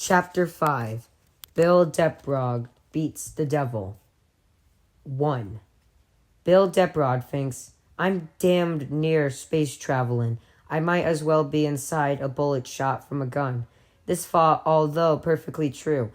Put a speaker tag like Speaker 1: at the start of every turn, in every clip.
Speaker 1: Chapter 5 Bill Deprog Beats the Devil 1. Bill Deprog thinks, I'm damned near space traveling. I might as well be inside a bullet shot from a gun. This thought, although perfectly true,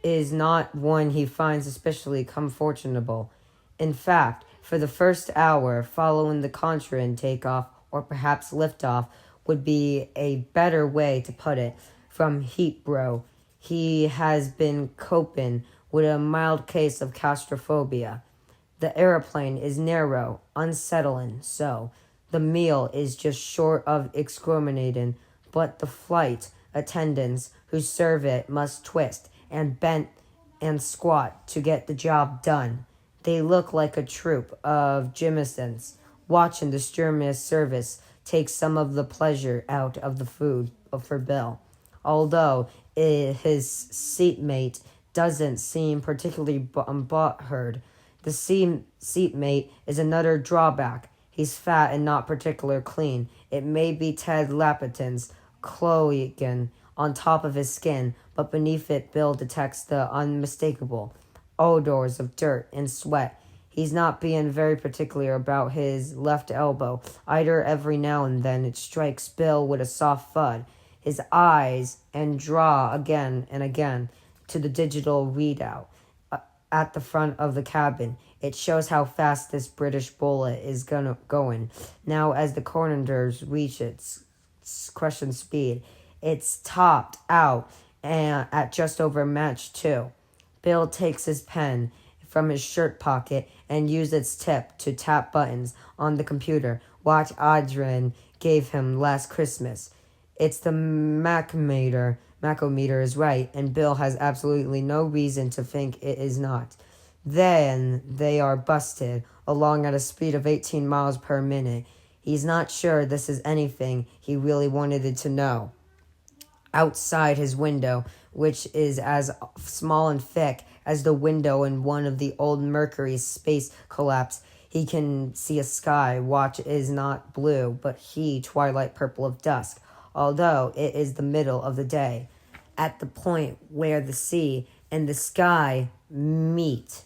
Speaker 1: is not one he finds especially comfortable. In fact, for the first hour following the Contran takeoff, or perhaps liftoff, would be a better way to put it, from Heatbro, he has been coping with a mild case of claustrophobia. The airplane is narrow, unsettling, so the meal is just short of excruciating, but the flight attendants who serve it must twist and bend and squat to get the job done. They look like a troop of gymnasts. Watching the strenuous service takes some of the pleasure out of the food for Bill. Although his seatmate doesn't seem particularly butthurt, the seatmate is another drawback. He's fat and not particularly clean. It may be Ted Lapiton's cloaking on top of his skin, but beneath it Bill detects the unmistakable odors of dirt and sweat. He's not being very particular about his left elbow. Either every now and then it strikes Bill with a soft thud. His eyes and draw again and again to the digital readout at the front of the cabin. It shows how fast this British bullet is going. Now as the corners reach its crushing speed, it's topped out and at just over Mach 2. Bill takes his pen from his shirt pocket and uses its tip to tap buttons on the computer watch Adrian gave him last Christmas. It's the Macometer. Macometer is right, and Bill has absolutely no reason to think it is not. Then they are busted along at a speed of 18 miles per minute. He's not sure this is anything he really wanted it to know. Outside his window, which is as small and thick as the window in one of the old Mercury space collapse, he can see a sky which is not blue, but twilight purple of dusk, although it is the middle of the day. At the point where the sea and the sky meet,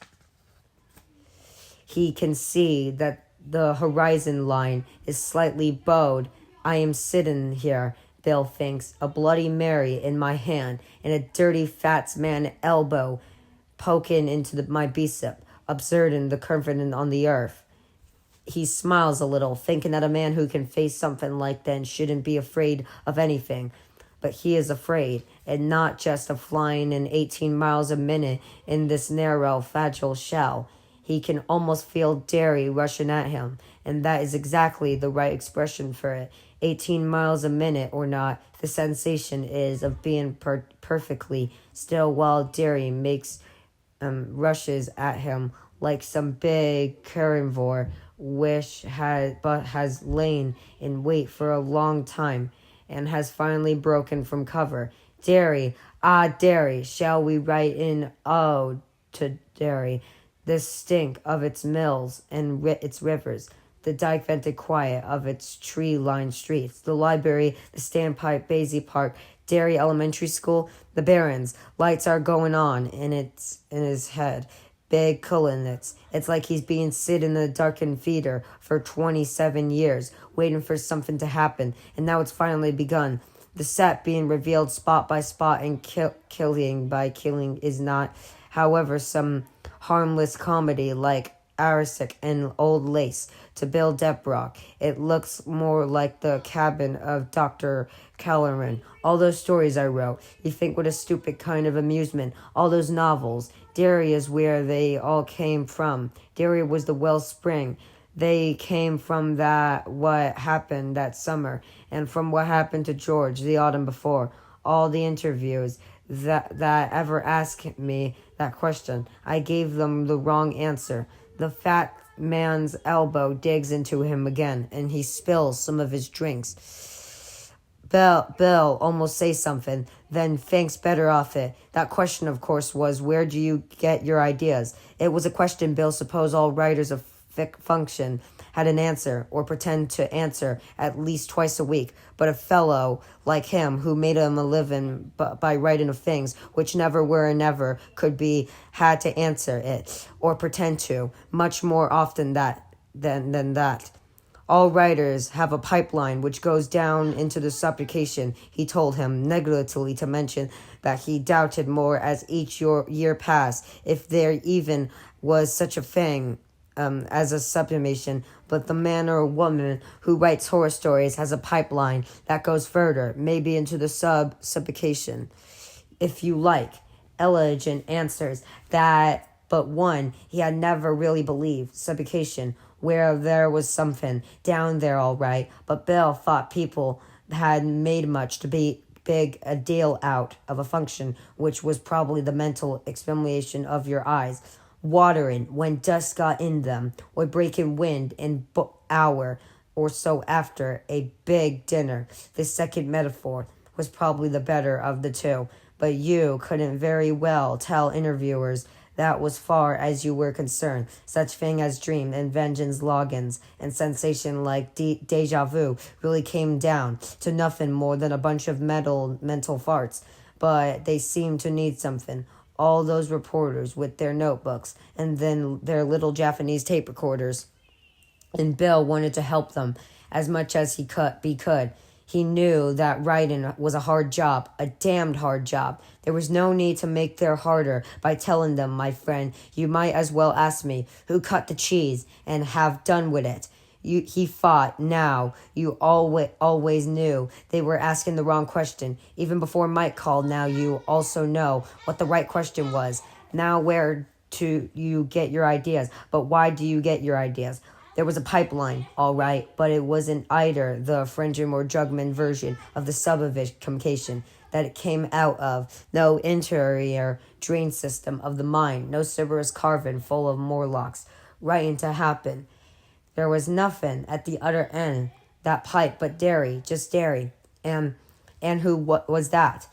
Speaker 1: he can see that the horizon line is slightly bowed. I am sitting here, Bill thinks, a Bloody Mary in my hand and a dirty fat man's elbow poking into my bicep, observing the curvature on the earth. He smiles a little, thinking that a man who can face something like that shouldn't be afraid of anything. But he is afraid, and not just of flying in 18 miles a minute in this narrow, fragile shell. He can almost feel Derry rushing at him, and that is exactly the right expression for it. 18 miles a minute or not, the sensation is of being perfectly still while Derry rushes at him like some big carnivore which has lain in wait for a long time and has finally broken from cover. Derry, Derry, shall we write in ode to Derry, the stink of its mills and its rivers, the dike-vented quiet of its tree-lined streets, the library, the standpipe, Basie Park, Derry Elementary School, the Barrens. Lights are going on in his head. Big Cullinets. It's like he's been sitting in a darkened theater for 27 years, waiting for something to happen, and now it's finally begun. The set being revealed spot by spot and killing by killing is not, however, some harmless comedy like Aristocrat and Old Lace to Bill Deprog. It looks more like the cabin of Dr. Kellerman. All those stories I wrote, you think what a stupid kind of amusement. All those novels. Derry is where they all came from. Derry was the wellspring. They came from what happened that summer, and from what happened to George the autumn before. All the interviews that ever asked me that question, I gave them the wrong answer. The fat man's elbow digs into him again, and he spills some of his drinks. Bill almost says something, then thinks better off it. That question, of course, was, where do you get your ideas? It was a question Bill supposed all writers of fiction had an answer or pretend to answer at least twice a week, but a fellow like him who made him a living by writing of things which never were and never could be had to answer it or pretend to much more often than that. All writers have a pipeline which goes down into the supplication, he told him, negligently to mention that he doubted more as each year passed if there even was such a thing as a sublimation, but the man or woman who writes horror stories has a pipeline that goes further, maybe into the supplication, if you like. Elegant answers that but one he had never really believed, supplication, where there was something down there all right, but Bill thought people had made much to be big a deal out of a function which was probably the mental examination of your eyes, watering when dust got in them, or breaking wind in hour or so after a big dinner. The second metaphor was probably the better of the two, but you couldn't very well tell interviewers that was far as you were concerned. Such thing as dream and vengeance logins and sensation like deja vu really came down to nothing more than a bunch of mental farts, but they seemed to need something. All those reporters with their notebooks and then their little Japanese tape recorders. And Bill wanted to help them as much as he could. He knew that writing was a hard job, a damned hard job. There was no need to make their harder by telling them, my friend, you might as well ask me, who cut the cheese, and have done with it. He thought, now, you always knew they were asking the wrong question. Even before Mike called, now you also know what the right question was. Now where do you get your ideas? But why do you get your ideas? There was a pipeline, all right, but it wasn't either the Frenchman or Jugman version of the sublimation that it came out of. No interior drain system of the mind, no Cerberus carving full of Morlocks, writing to happen. There was nothing at the other end, that pipe, but dairy, just dairy. And what was that?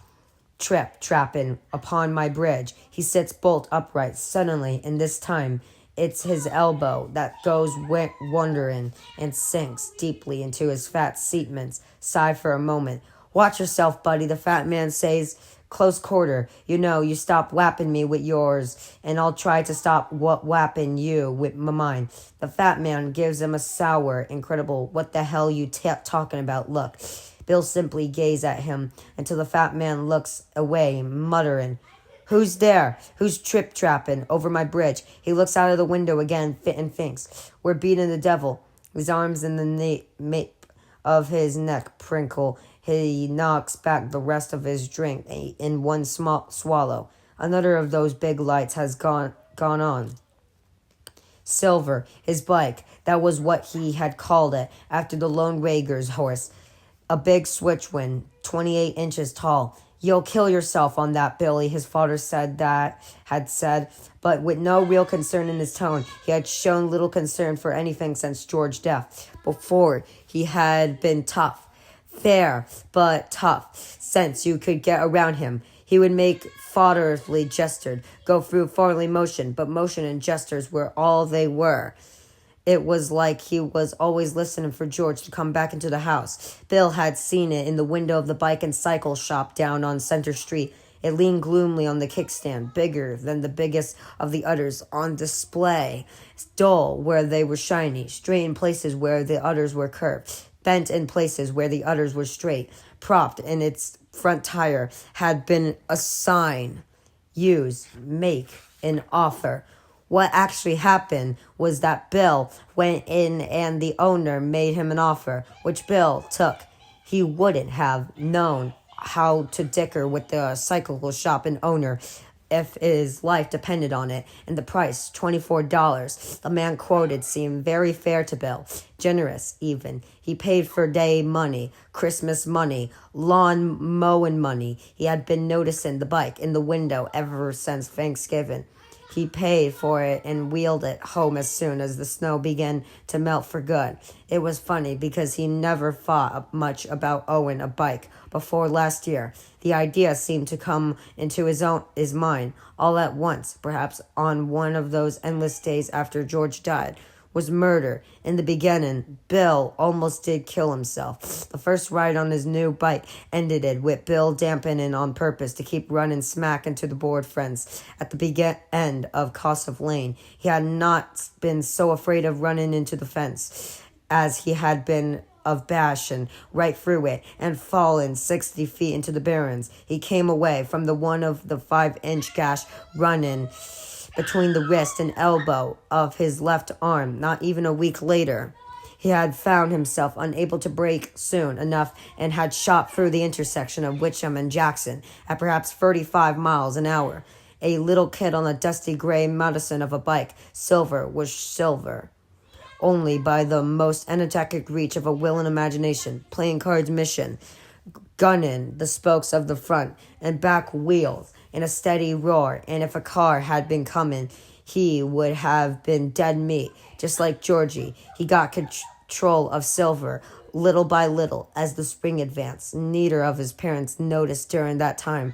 Speaker 1: Trapping upon my bridge. He sits bolt upright suddenly, and this time it's his elbow that goes wandering and sinks deeply into his fat seatments. Sigh for a moment. Watch yourself, buddy, the fat man says. Close quarter. You know, you stop whapping me with yours, and I'll try to stop whapping you with mine. The fat man gives him a sour, incredible, what the hell you talking about look. Bill simply gazed at him until the fat man looks away, muttering, who's there? Who's trip-trapping over my bridge? He looks out of the window again and thinks, we're beating the devil. His arms in the nape of his neck prinkle. He knocks back the rest of his drink in one small swallow. Another of those big lights has gone on. Silver, his bike, that was what he had called it, after the Lone Rager's horse. A big switchwind, 28 inches tall. You'll kill yourself on that, Billy, his father had said, but with no real concern in his tone. He had shown little concern for anything since George's death. Before, he had been tough. Fair, but tough, since you could get around him. He would make fatherly gestures, go through fatherly motion, but motion and gestures were all they were. It was like he was always listening for George to come back into the house. Bill had seen it in the window of the bike and cycle shop down on Center Street. It leaned gloomily on the kickstand, bigger than the biggest of the others, on display, dull where they were shiny, straight in places where the others were curved, bent in places where the others were straight, propped in its front tire had been a sign, use, make, an offer. What actually happened was that Bill went in and the owner made him an offer, which Bill took. He wouldn't have known how to dicker with the cycle shop and owner if his life depended on it, and the price, $24, the man quoted, seemed very fair to Bill. Generous, even. He paid for day money, Christmas money, lawn mowing money. He had been noticing the bike in the window ever since Thanksgiving. He paid for it and wheeled it home as soon as the snow began to melt for good. It was funny because he never thought much about owning a bike before last year. The idea seemed to come into his mind all at once, perhaps on one of those endless days after George died, was murder. In the beginning, Bill almost did kill himself. The first ride on his new bike ended it with Bill dampening on purpose to keep running smack into the bored fence at the end of Kossuth Lane. He had not been so afraid of running into the fence as he had been of bashing right through it and fallen 60 feet into the barrens. He came away from the one of the 5-inch gash running between the wrist and elbow of his left arm. Not even a week later, he had found himself unable to brake soon enough and had shot through the intersection of Witcham and Jackson at perhaps 35 miles an hour. A little kid on a dusty gray medicine of a bike. Silver was silver only by the most energetic reach of a will and imagination. Playing cards mission, gunning the spokes of the front and back wheels in a steady roar, and if a car had been coming, he would have been dead meat, just like Georgie. He got control of Silver little by little as the spring advanced. Neither of his parents noticed during that time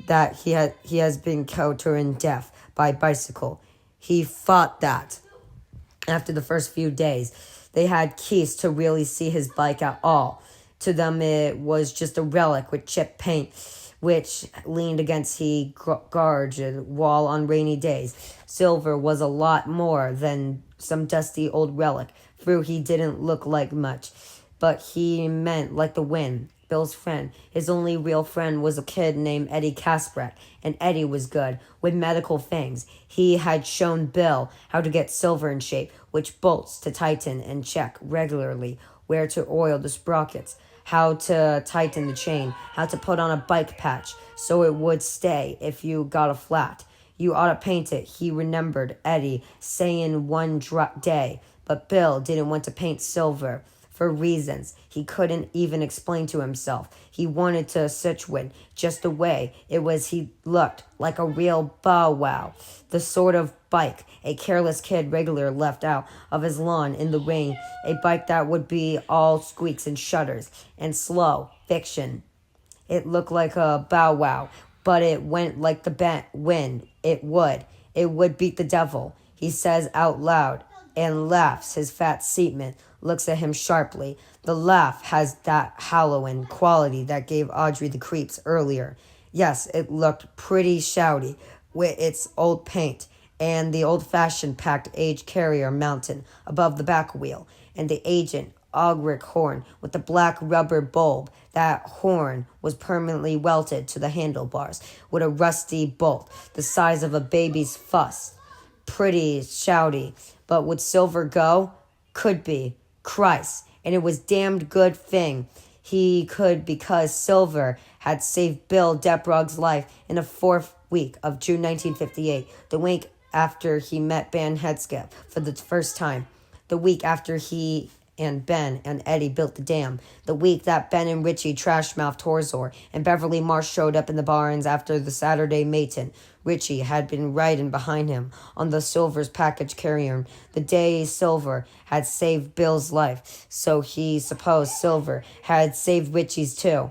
Speaker 1: that he has been countering death by bicycle. He thought that after the first few days, they had keys to really see his bike at all. To them, it was just a relic with chipped paint, which leaned against the garage wall on rainy days. Silver was a lot more than some dusty old relic. Through he didn't look like much, but he meant like the wind. Bill's friend, his only real friend, was a kid named Eddie Kasprak, and Eddie was good with medical things. He had shown Bill how to get Silver in shape, which bolts to tighten and check regularly, where to oil the sprockets, how to tighten the chain, how to put on a bike patch so it would stay if you got a flat. You ought to paint it, he remembered Eddie saying one day, but Bill didn't want to paint Silver for reasons he couldn't even explain to himself. He wanted to Situate just the way it was. He looked like a real bow wow, the sort of bike a careless kid regular left out of his lawn in the rain, a bike that would be all squeaks and shudders and slow fiction. It looked like a bow wow, but it went like the wind. It would beat the devil, he says out loud and laughs. His fat seatman looks at him sharply. The laugh has that Halloween quality that gave Audrey the creeps earlier. Yes, it looked pretty shouty with its old paint and the old-fashioned packed age carrier mountain above the back wheel, and the ancient Ogric horn with the black rubber bulb. That horn was permanently welted to the handlebars with a rusty bolt the size of a baby's fuss. Pretty shouty, but would Silver go? Could be. Christ, and it was damned good thing he could, because Silver had saved Bill Debrog's life in the 4th week of June 1958, the week after he met Ben Hedskep for the first time, the week after he and Ben and Eddie built the dam, the week that Ben and Richie trashmouthed Torzor and Beverly Marsh showed up in the barns after the Saturday matin. Richie had been riding behind him on the Silver's package carrier the day Silver had saved Bill's life, so he supposed Silver had saved Richie's too.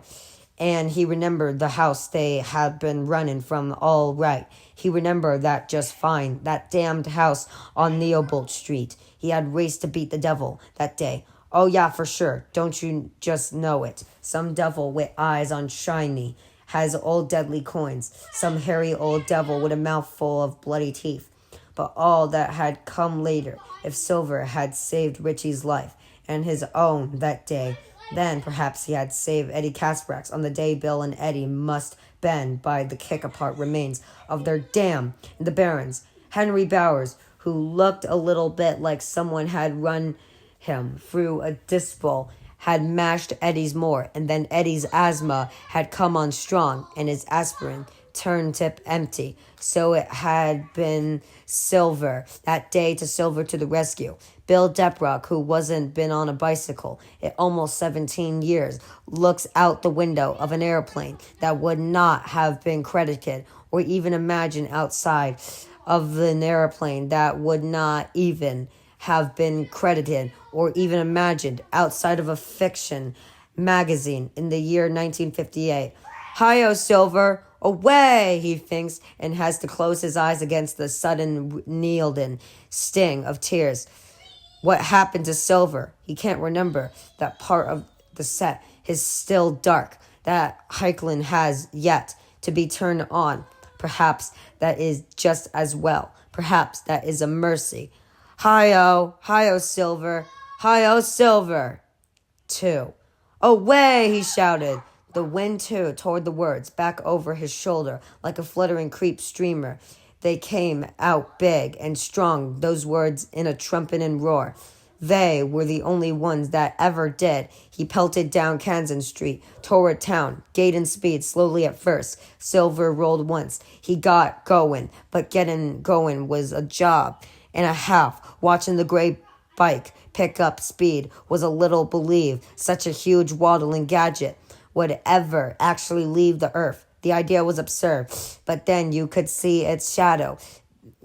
Speaker 1: And he remembered the house they had been running from all right. He remembered that just fine, that damned house on Neobolt Street. He had raced to beat the devil that day. Oh yeah, for sure. Don't you just know it? Some devil with eyes on shiny has old deadly coins. Some hairy old devil with a mouthful of bloody teeth. But all that had come later, if Silver had saved Richie's life and his own that day, then perhaps he had saved Eddie Kasprak's on the day Bill and Eddie must bend by the kick-apart remains of their dam in the Barrens. Henry Bowers, who looked a little bit like someone had run him through a disc bowl, had mashed Eddie's more, and then Eddie's asthma had come on strong, and his aspirin turned tip empty. So it had been Silver that day, to Silver to the rescue. Bill Debrog, who wasn't been on a bicycle in almost 17 years, looks out the window of an airplane that would not have been credited or even imagined outside of an airplane that would not even have been credited or even imagined outside of a fiction magazine in the year 1958. Hi-yo, Silver! Away, he thinks, and has to close his eyes against the sudden Neilden sting of tears. What happened to Silver? He can't remember that part of the set is still dark that Heiklin has yet to be turned on. Perhaps that is just as well. Perhaps that is a mercy. Hi-oh, Silver. Hi-oh, Silver. 2. Away, he shouted. The wind, too, toward the words, back over his shoulder, like a fluttering crepe streamer. They came out big and strong, those words in a trumpet and roar. They were the only ones that ever did. He pelted down Kansan Street, toward town, gait and speed, slowly at first. Silver rolled once. He got going, but getting going was a job and a half. Watching the gray bike pick up speed was a little believed. Such a huge waddling gadget would ever actually leave the earth. The idea was absurd, but then you could see its shadow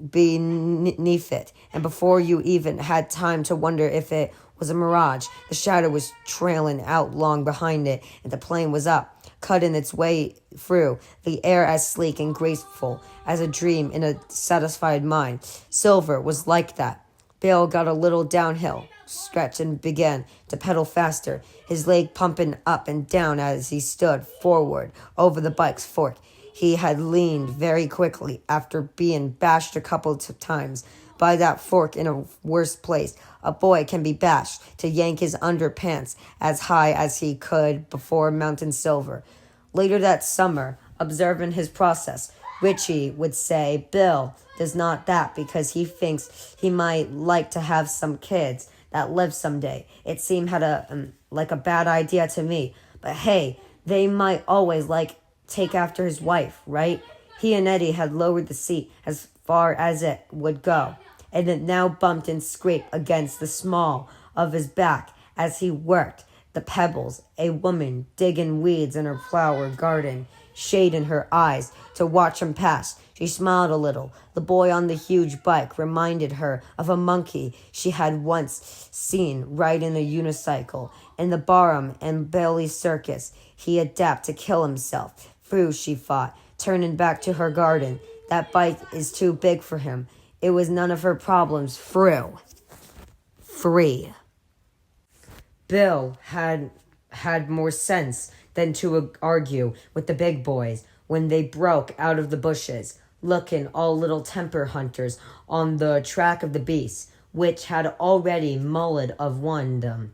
Speaker 1: beneath it, and before you even had time to wonder if it was a mirage, the shadow was trailing out long behind it, and the plane was up, cutting its way through the air as sleek and graceful as a dream in a satisfied mind. Silver was like that. Bill got a little downhill stretch and began to pedal faster, his leg pumping up and down as he stood forward over the bike's fork. He had leaned very quickly after being bashed a couple of times by that fork in a worse place. A boy can be bashed to yank his underpants as high as he could before Mountain Silver. Later that summer, observing his process, Richie would say, Bill does not that because he thinks he might like to have some kids that live someday. It seemed like a bad idea to me. But hey, they might always take after his wife, right? He and Eddie had lowered the seat as far as it would go, and it now bumped and scraped against the small of his back as he worked the pebbles. A woman digging weeds in her flower garden, shade in her eyes to watch him pass. She smiled a little. The boy on the huge bike reminded her of a monkey she had once seen riding a unicycle in the Barham and Bailey Circus. He adapted to kill himself. Through, she thought, turning back to her garden. That bike is too big for him. It was none of her problems. Through. 3. Bill had more sense than to argue with the big boys when they broke out of the bushes, looking all little temper hunters on the track of the beast, which had already mulled of them.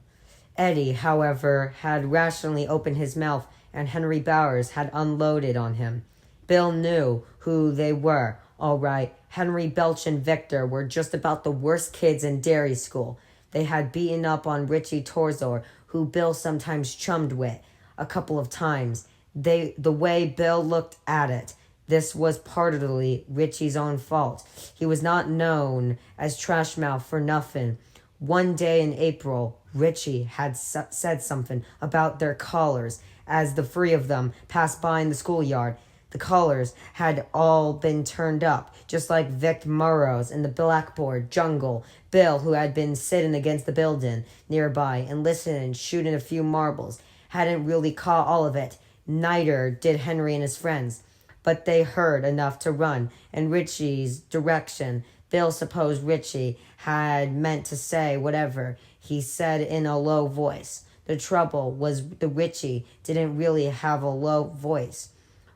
Speaker 1: Eddie, however, had rationally opened his mouth, and Henry Bowers had unloaded on him. Bill knew who they were, all right. Henry Belch and Victor were just about the worst kids in dairy school. They had beaten up on Richie Torzor, who Bill sometimes chummed with, a couple of times. The way Bill looked at it, this was partly Richie's own fault. He was not known as Trashmouth for nothing. One day in April, Richie had said something about their collars as the three of them passed by in the schoolyard. The collars had all been turned up, just like Vic Morrow's in the blackboard jungle. Bill, who had been sitting against the building nearby and listening, shooting a few marbles, hadn't really caught all of it. Neither did Henry and his friends, but they heard enough to run in Richie's direction. Bill supposed Richie had meant to say whatever he said in a low voice. The trouble was the Richie didn't really have a low voice.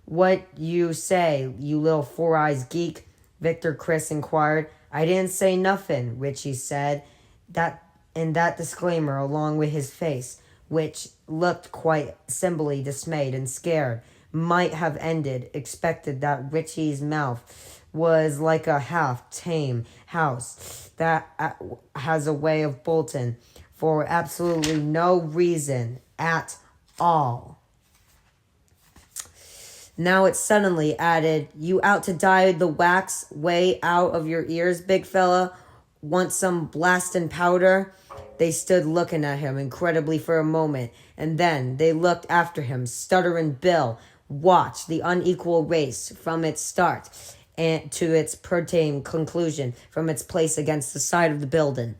Speaker 1: What you say, you little four-eyes geek? Victor Chris inquired. I didn't say nothing, Richie said. That disclaimer, along with his face, which looked quite simply dismayed and scared, might have expected that Richie's mouth was like a half-tame house that has a way of bolting for absolutely no reason at all. Now it suddenly added, you out to dye the wax way out of your ears, big fella? Want some blasting powder? They stood looking at him incredibly for a moment, and then they looked after him, stuttering. Bill watched the unequal race from its start and to its preordained conclusion from its place against the side of the building.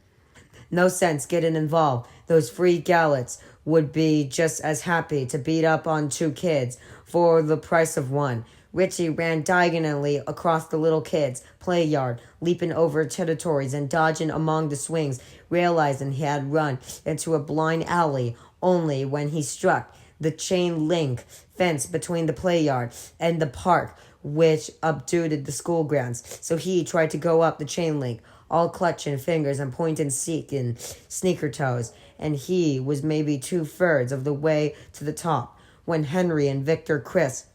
Speaker 1: No sense getting involved. Those free gallants would be just as happy to beat up on two kids for the price of one. Richie ran diagonally across the little kids' play yard, leaping over territories and dodging among the swings, realizing he had run into a blind alley only when he struck the chain link fence between the play yard and the park, which obstructed the school grounds. So he tried to go up the chain link, all clutching fingers and pointing seeking sneaker toes, and he was maybe 2/3 of the way to the top when Henry and Victor Chris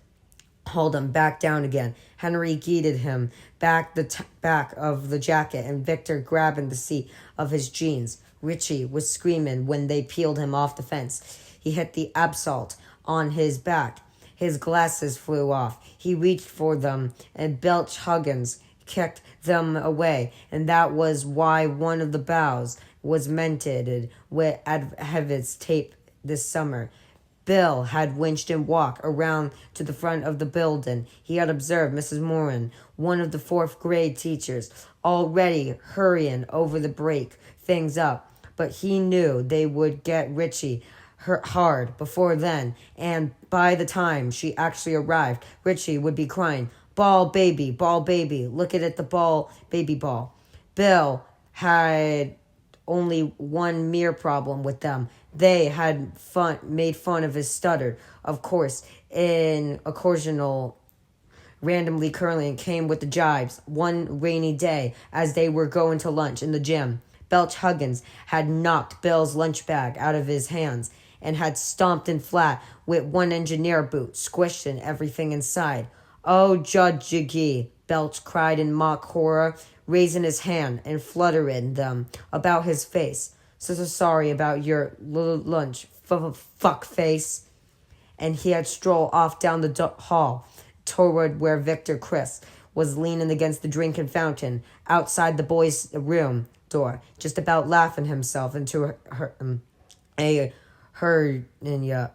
Speaker 1: hauled him back down again. Henry guided him back back of the jacket, and Victor grabbing the seat of his jeans. Richie was screaming when they peeled him off the fence. He hit the asphalt on his back. His glasses flew off. He reached for them, and Belch Huggins kicked them away, and that was why one of the bows was mented with adhesive tape this summer. Bill had winched and walked around to the front of the building. He had observed Mrs. Moran, one of the fourth grade teachers, already hurrying over to break things up. But he knew they would get Richie hard before then, and by the time she actually arrived, Richie would be crying, ball, baby, look at the ball, baby ball. Bill had only one mere problem with them. They had made fun of his stutter. Of course, in occasional randomly curling came with the jibes. One rainy day, as they were going to lunch in the gym, Belch Huggins had knocked Bill's lunch bag out of his hands and had stomped in flat with one engineer boot, squishing everything inside. "Oh, Judge Jiggy," Belch cried in mock horror, raising his hand and fluttering them about his face. "So sorry about your little lunch, fuck face." And he had strolled off down the hall toward where Victor Chris was leaning against the drinking fountain outside the boys' room door, just about laughing himself into a hernia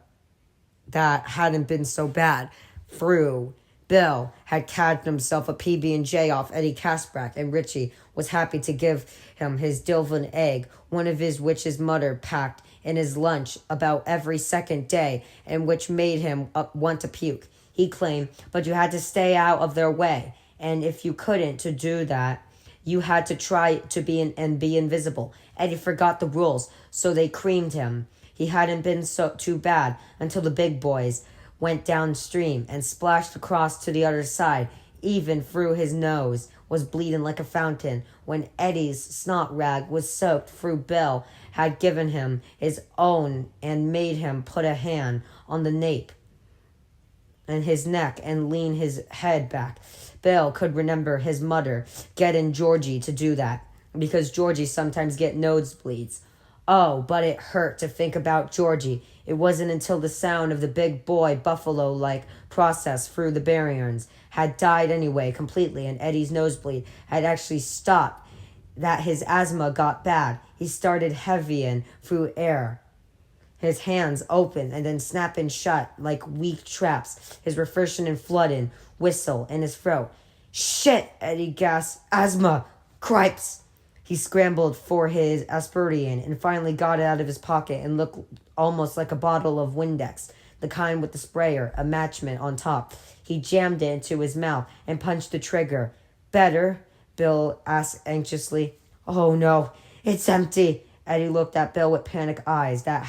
Speaker 1: that hadn't been so bad. Through Bill had cadged himself a PB&J off Eddie Kasprak, and Richie was happy to give him his Dillvan egg, one of his which his mother packed in his lunch about every second day, and which made him want to puke. He claimed, but you had to stay out of their way, and if you couldn't to do that, you had to try to be invisible. Eddie forgot the rules, so they creamed him. He hadn't been too bad until the big boys went downstream and splashed across to the other side, even through his nose was bleeding like a fountain when Eddie's snot rag was soaked through. Bill had given him his own and made him put a hand on the nape and his neck and lean his head back. Bill could remember his mother getting Georgie to do that, because Georgie sometimes get nosebleeds. Oh, but it hurt to think about Georgie. It wasn't until the sound of the big boy buffalo-like process through the barriers had died anyway completely, and Eddie's nosebleed had actually stopped, that his asthma got bad. He started heavying through air, his hands open and then snapping shut like weak traps, his refreshing and flooding whistle in his throat. "Shit," Eddie gasped. "Asthma! Cripes!" He scrambled for his aspirian and finally got it out of his pocket and looked almost like a bottle of Windex, the kind with the sprayer, a matchment on top. He jammed it into his mouth and punched the trigger. "Better?" Bill asked anxiously. "Oh, no, it's empty." Eddie looked at Bill with panic eyes that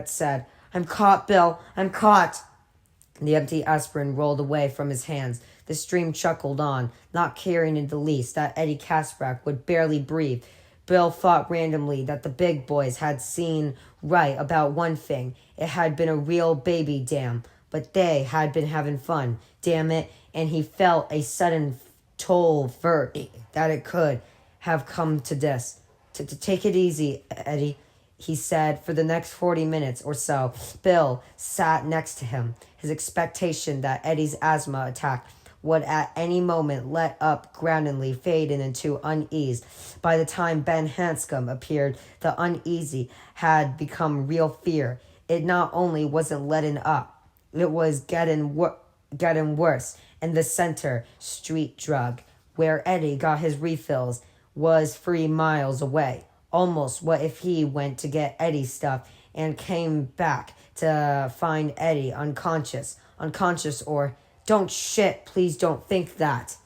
Speaker 1: said, "I'm caught, Bill, I'm caught." The empty aspirin rolled away from his hands. The stream chuckled on, not caring in the least that Eddie Kasprak would barely breathe. Bill thought randomly that the big boys had seen right about one thing. It had been a real baby dam, but they had been having fun, damn it, and he felt a sudden toll that it could have come to this. To take it easy, Eddie, he said. For the next 40 minutes or so, Bill sat next to him, his expectation that Eddie's asthma attack would at any moment let up gradually fading into unease. By the time Ben Hanscom appeared, the uneasy had become real fear. It not only wasn't letting up, it was getting worse. And the Center Street drug, where Eddie got his refills, was 3 miles away. Almost what if he went to get Eddie's stuff and came back to find Eddie unconscious or Don't shit, please don't think that.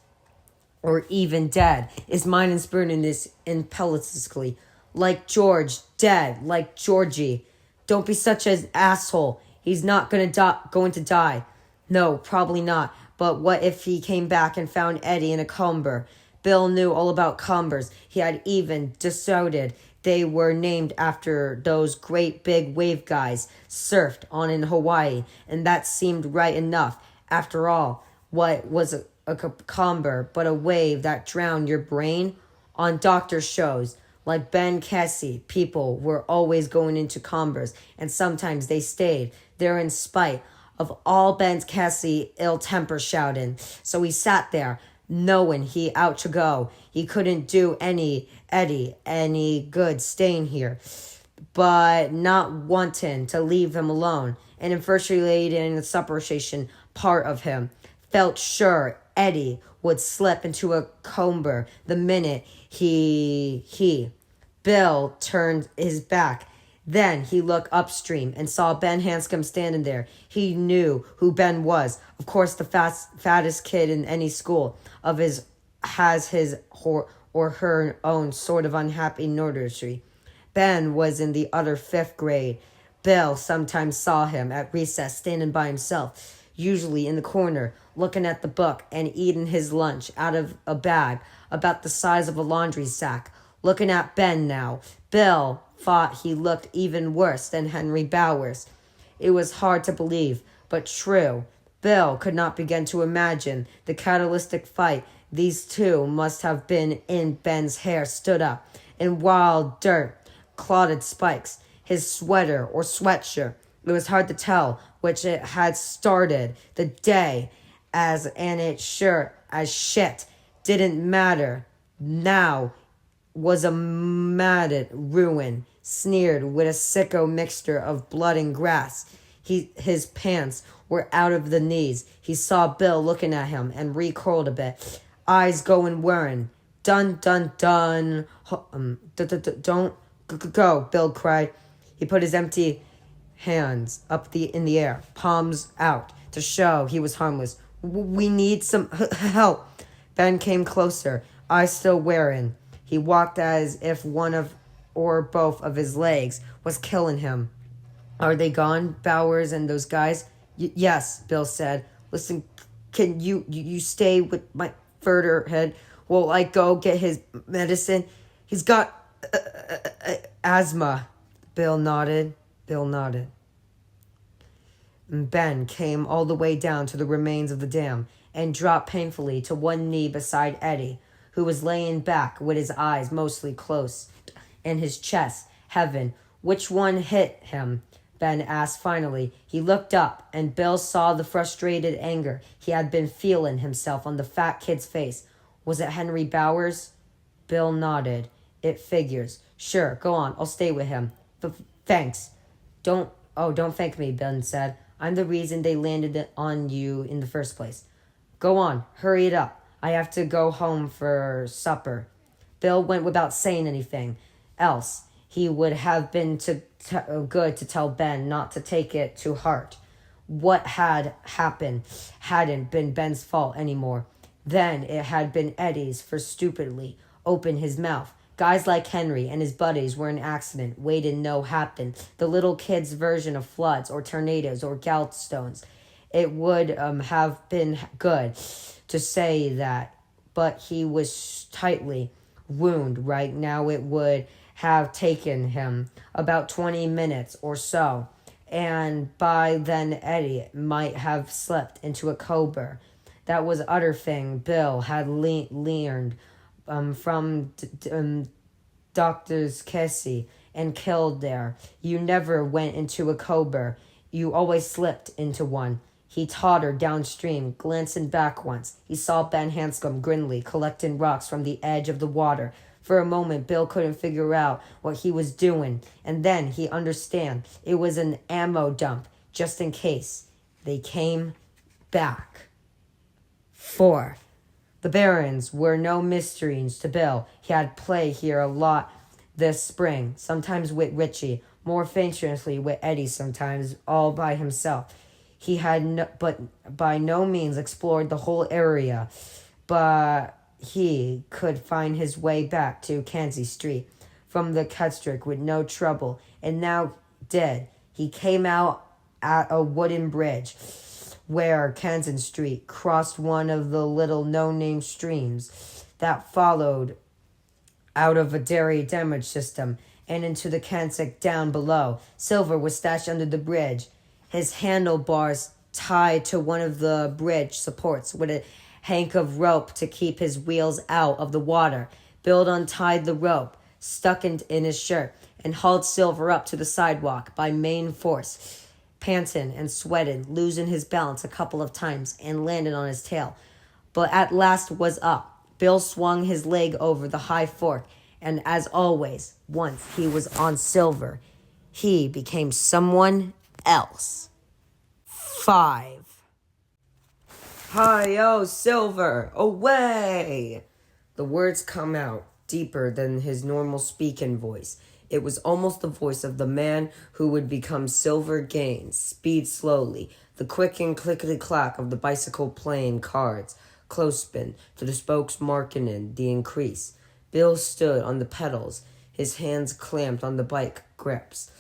Speaker 1: Or even dead, is mine and spurning this impetuously. Like George, dead, like Georgie. Don't be such an asshole. He's not going to die. No, probably not. But what if he came back and found Eddie in a comber? Bill knew all about combers. He had even decided they were named after those great big wave guys surfed on in Hawaii, and that seemed right enough. After all, what was a comber but a wave that drowned your brain? On doctor shows like Ben Casey, people were always going into combers, and sometimes they stayed there in spite of all Ben Casey ill temper shouting. So he sat there, knowing he out to go. He couldn't do Eddie any good staying here, but not wanting to leave him alone. And infuriating the suppression part of him felt sure Eddie would slip into a comber the minute Bill turned his back. Then he looked upstream and saw Ben Hanscom standing there. He knew who Ben was. Of course, the fattest kid in any school of his has his or her own sort of unhappy nursery. Ben was in the other 5th grade. Bill sometimes saw him at recess standing by himself, usually in the corner, looking at the book and eating his lunch out of a bag about the size of a laundry sack. Looking at Ben now, Bill thought he looked even worse than Henry Bowers. It was hard to believe, but true. Bill could not begin to imagine the catalytic fight these two must have been in. Ben's hair stood up in wild dirt, clotted spikes. His sweater or sweatshirt, it was hard to tell which it had started the day as, and it sure as shit didn't matter. Now was a matted ruin, smeared with a sicko mixture of blood and grass. His pants were out of the knees. He saw Bill looking at him and recoiled a bit, eyes going whirring. Dun, dun, dun. Don't go, Bill cried. He put his empty hands up in the air, palms out, to show he was harmless. We need some help. Ben came closer, eyes still wearing. He walked as if one of or both of his legs was killing him. Are they gone, Bowers and those guys? Yes, Bill said. Listen, can you stay with my further head while I go get his medicine? He's got asthma. Bill nodded. Ben came all the way down to the remains of the dam and dropped painfully to one knee beside Eddie, who was laying back with his eyes mostly closed and his chest heaving. Which one hit him? Ben asked finally. He looked up, and Bill saw the frustrated anger he had been feeling himself on the fat kid's face. Was it Henry Bowers? Bill nodded. It figures. Sure, go on. I'll stay with him. Thanks. Don't thank me, Ben said. I'm the reason they landed it on you in the first place. Go on. Hurry it up. I have to go home for supper. Bill went without saying anything else. He would have been good to tell Ben not to take it to heart. What had happened hadn't been Ben's fault anymore. Then it had been Eddie's for stupidly open his mouth. Guys like Henry and his buddies were an accident waiting no happen. The little kid's version of floods or tornadoes or gallstones. It would have been good to say that, but he was tightly wounded right now. It would have taken him about 20 minutes or so, and by then Eddie might have slipped into a coma. That was other thing Bill had learned from Doctors Casey and Kildare. You never went into a coma. You always slipped into one. He tottered downstream, glancing back once. He saw Ben Hanscom grimly collecting rocks from the edge of the water. For a moment, Bill couldn't figure out what he was doing, and then he understood. It was an ammo dump, just in case they came back. 4. The Barrens were no mysteries to Bill. He had played here a lot this spring, sometimes with Richie, more famously with Eddie sometimes, all by himself. He had by no means explored the whole area, but he could find his way back to Kanzi Street from the Catstrick with no trouble, and now dead. He came out at a wooden bridge where Kansan Street crossed one of the little no-name streams that followed out of a dairy damage system and into the Kansas down below. Silver was stashed under the bridge, his handlebars tied to one of the bridge supports with a hank of rope to keep his wheels out of the water. Bill untied the rope, stuck in his shirt, and hauled Silver up to the sidewalk by main force, panting and sweating, losing his balance a couple of times, and landed on his tail. But at last was up. Bill swung his leg over the high fork, and as always, once he was on Silver, he became someone else. 5. Hi-yo, Silver, away! The words come out deeper than his normal speaking voice. It was almost the voice of the man who would become Silver Gaines. Speed slowly, the quick and clickety-clack of the bicycle playing cards, clothespin to the spokes marking the increase. Bill stood on the pedals, his hands clamped on the bike grips,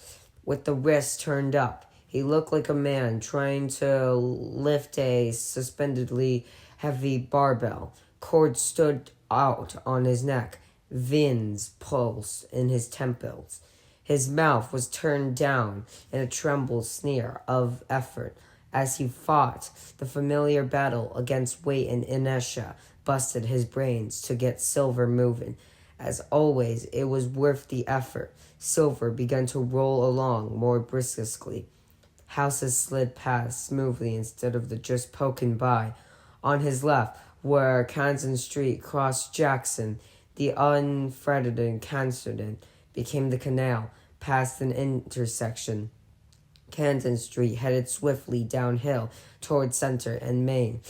Speaker 1: with the wrists turned up. He looked like a man trying to lift a suspendedly heavy barbell. Cords stood out on his neck, veins pulsed in his temples. His mouth was turned down in a trembled sneer of effort as he fought the familiar battle against weight and inertia, busted his brains to get Silver moving. As always, it was worth the effort. Silver began to roll along more briskly. Houses slid past smoothly instead of the just poking by. On his left, where Kansan Street crossed Jackson, the unfretted Kansan became the canal, past an intersection. Kansan Street headed swiftly downhill toward Center and Main,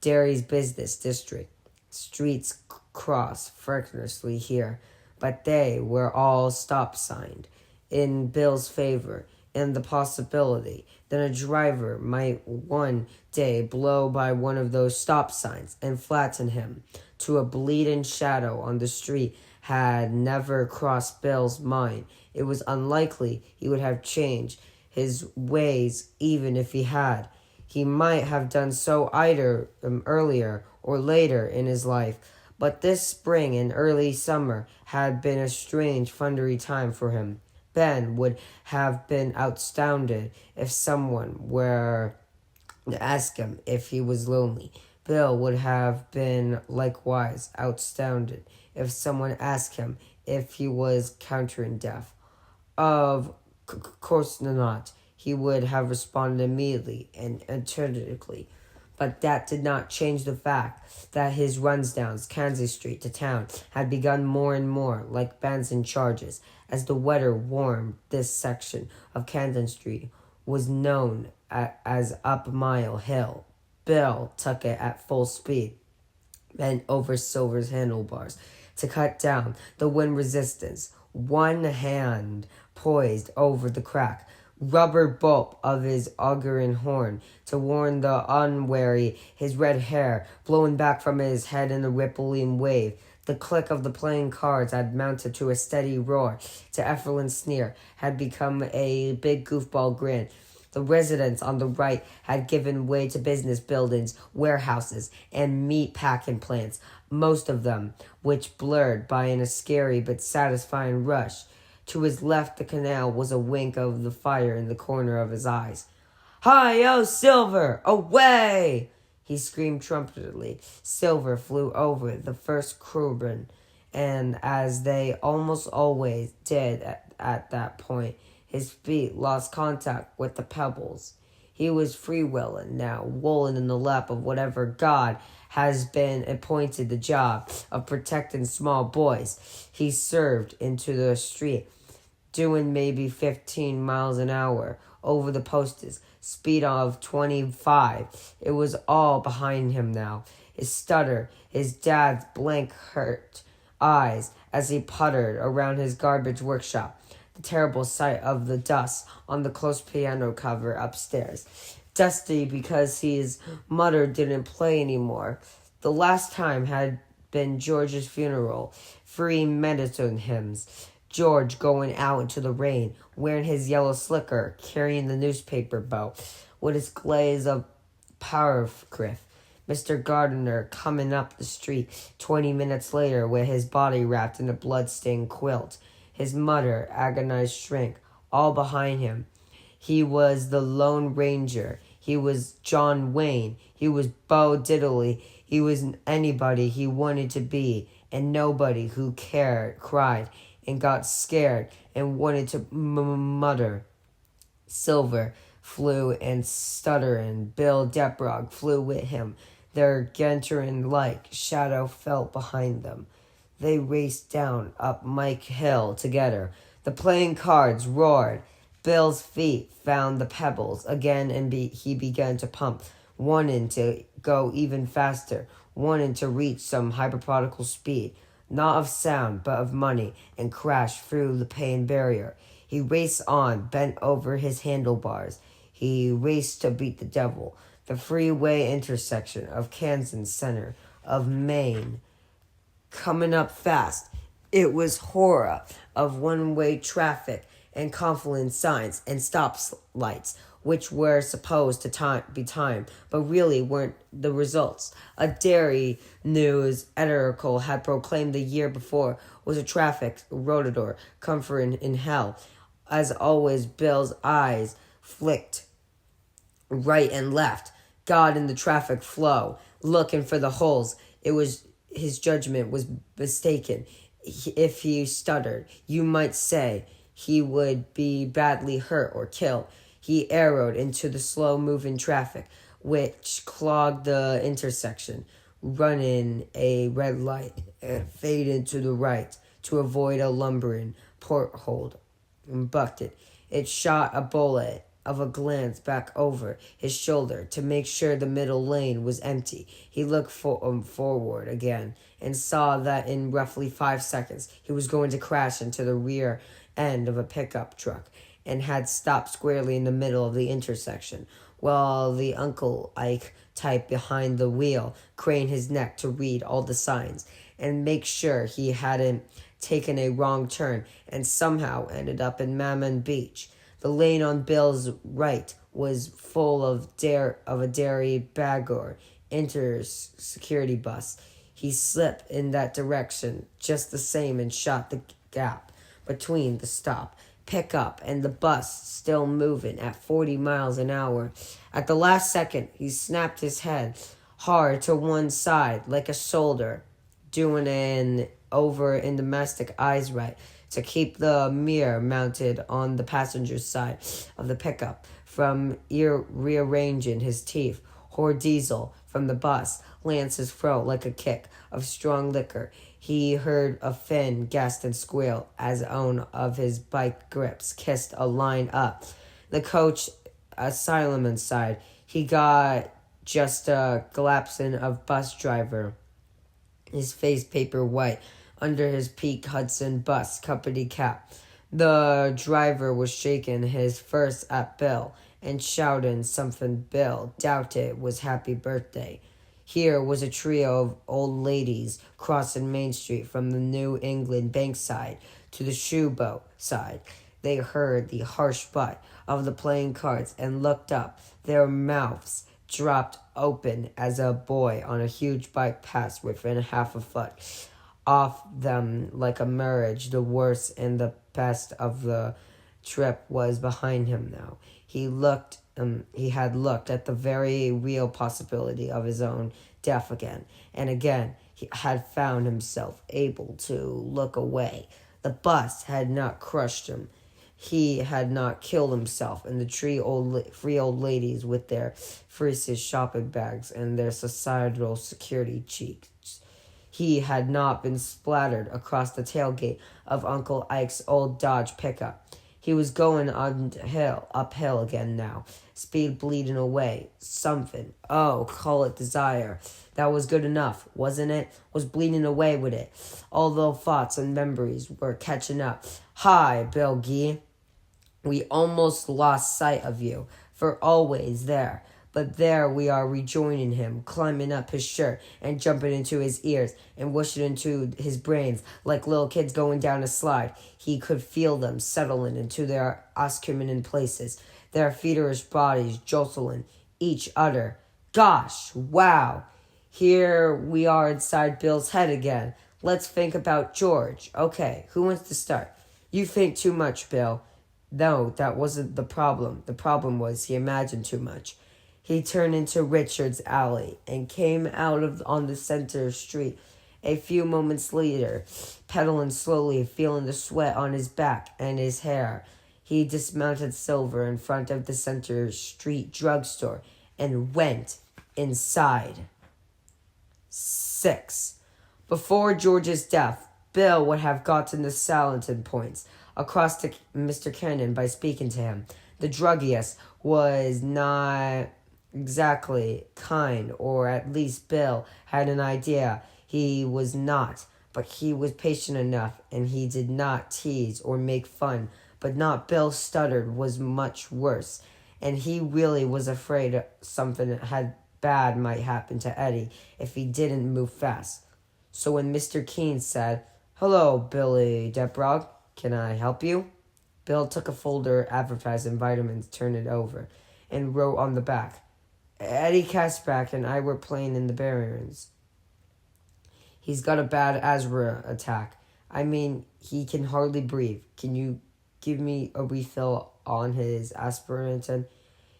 Speaker 1: Derry's business district. Streets crossed frictionlessly here, but they were all stop-signed in Bill's favor, and the possibility that a driver might one day blow by one of those stop signs and flatten him to a bleeding shadow on the street had never crossed Bill's mind. It was unlikely he would have changed his ways even if he had. He might have done so either earlier or later in his life, but this spring and early summer had been a strange, thundery time for him. Ben would have been astounded if someone were to ask him if he was lonely. Bill would have been likewise astounded if someone asked him if he was countering deaf. Of course not. He would have responded immediately and energetically. But that did not change the fact that his runs down Kansas Street to town had begun more and more like Benson charges. As the weather warmed, this section of Kansas Street was known as Up Mile Hill. Bill took it at full speed, bent over Silver's handlebars to cut down the wind resistance, one hand poised over the crack rubber bolt of his auguring horn to warn the unwary, his red hair blowing back from his head in a rippling wave. The click of the playing cards had mounted to a steady roar, to Effelin's sneer had become a big goofball grin. The residents on the right had given way to business buildings, warehouses, and meat packing plants, most of them which blurred by in a scary but satisfying rush. To his left, the canal was a wink of the fire in the corner of his eyes. "Hi-yo, Silver! Away!" he screamed trumpetedly. Silver flew over the first croupier, and as they almost always did at that point, his feet lost contact with the pebbles. He was freewheeling now, rolling in the lap of whatever god has been appointed the job of protecting small boys. He served into the street, doing maybe 15 miles an hour over the postes, speed of 25. It was all behind him now. His stutter, his dad's blank hurt eyes as he puttered around his garbage workshop, the terrible sight of the dust on the closed piano cover upstairs, Dusty because his mother didn't play anymore. The last time had been George's funeral, 3 medicine hymns. George going out into the rain, wearing his yellow slicker, carrying the newspaper bow, with its glaze of paragraph. Mr. Gardiner coming up the street 20 minutes later with his body wrapped in a blood-stained quilt. His mother, agonized shrink, all behind him. He was the Lone Ranger. He was John Wayne. He was Bo Diddley. He was anybody he wanted to be, and nobody who cried, and got scared and wanted to mutter. Silver flew and stuttering. Bill Deprog flew with him. Their Gantarin-like shadow fell behind them. They raced down up Mike Hill together. The playing cards roared. Bill's feet found the pebbles again, and he began to pump, wanting to go even faster, wanting to reach some hyperparticle speed, not of sound, but of money, and crash through the pain barrier. He raced on, bent over his handlebars. He raced to beat the devil. The freeway intersection of Kansas Center, of Maine, coming up fast. It was horror of one-way traffic and confluent signs and stop lights, which were supposed to be timed, but really weren't the results. A Dairy News editorial had proclaimed the year before was a traffic rotador, comforting in hell. As always, Bill's eyes flicked right and left, God in the traffic flow, looking for the holes. It was his judgment was mistaken. If he stuttered, you might say he would be badly hurt or killed. He arrowed into the slow-moving traffic, which clogged the intersection, running a red light and faded to the right to avoid a lumbering porthole and bucked it. It shot a bullet of a glance back over his shoulder to make sure the middle lane was empty. He looked forward again and saw that in roughly 5 seconds he was going to crash into the rear end of a pickup truck and had stopped squarely in the middle of the intersection, while the Uncle Ike type behind the wheel craned his neck to read all the signs and make sure he hadn't taken a wrong turn and somehow ended up in Mammon Beach. The lane on Bill's right was full of a dairy bagger inter-security bus. He slipped in that direction just the same and shot the gap between the stop, pickup, and the bus still moving at 40 miles an hour. At the last second, he snapped his head hard to one side like a shoulder, doing an over in domestic eyes right to keep the mirror mounted on the passenger's side of the pickup from rearranging his teeth. Hoar Diesel from the bus lanced his throat like a kick of strong liquor. He heard a Finn gasp and squeal as one of his bike grips kissed a line up. The coach asylum inside. He got just a glimpse of bus driver, his face paper white, under his Pete Hudson bus company cap. The driver was shaking his fist at Bill and shouting something Bill doubted was happy birthday. Here was a trio of old ladies crossing Main Street from the New England Bankside to the Shoeboat side. They heard the harsh butt of the playing cards and looked up. Their mouths dropped open as a boy on a huge bike passed within half a foot off them like a mirage. The worst and the best of the trip was behind him now. He had looked at the very real possibility of his own death again, and again he had found himself able to look away. The bus had not crushed him. He had not killed himself, and the three old ladies with their freezes shopping bags and their societal security cheeks. He had not been splattered across the tailgate of Uncle Ike's old Dodge pickup. He was going uphill again now, speed bleeding away. Something, call it desire, that was good enough, wasn't it? Was bleeding away with it, although thoughts and memories were catching up. Hi, Bill Gee. We almost lost sight of you. for always there. But there we are rejoining him, climbing up his shirt and jumping into his ears and whooshing into his brains like little kids going down a slide. He could feel them settling into their oscumen places, their feverish bodies jostling each other. Gosh, wow. Here we are inside Bill's head again. Let's think about George. Okay, who wants to start? You think too much, Bill. No, that wasn't the problem. The problem was he imagined too much. He turned into Richard's alley and came out on the center street. A few moments later, pedaling slowly, feeling the sweat on his back and his hair, he dismounted Silver in front of the center street drugstore and went inside. 6. Before George's death, Bill would have gotten the salient points across to Mr. Cannon by speaking to him. The druggist was not exactly kind, or at least Bill had an idea he was not, but he was patient enough, and he did not tease or make fun. But not Bill stuttered was much worse, and he really was afraid something bad might happen to Eddie if he didn't move fast. So when Mr. Keene said, "Hello, Billy Deprog, can I help you?" Bill took a folder advertising vitamins, turned it over, and wrote on the back, "Eddie Kasprak and I were playing in the Barons. He's got a bad asthma attack. I mean, he can hardly breathe. Can you give me a refill on his aspirin?"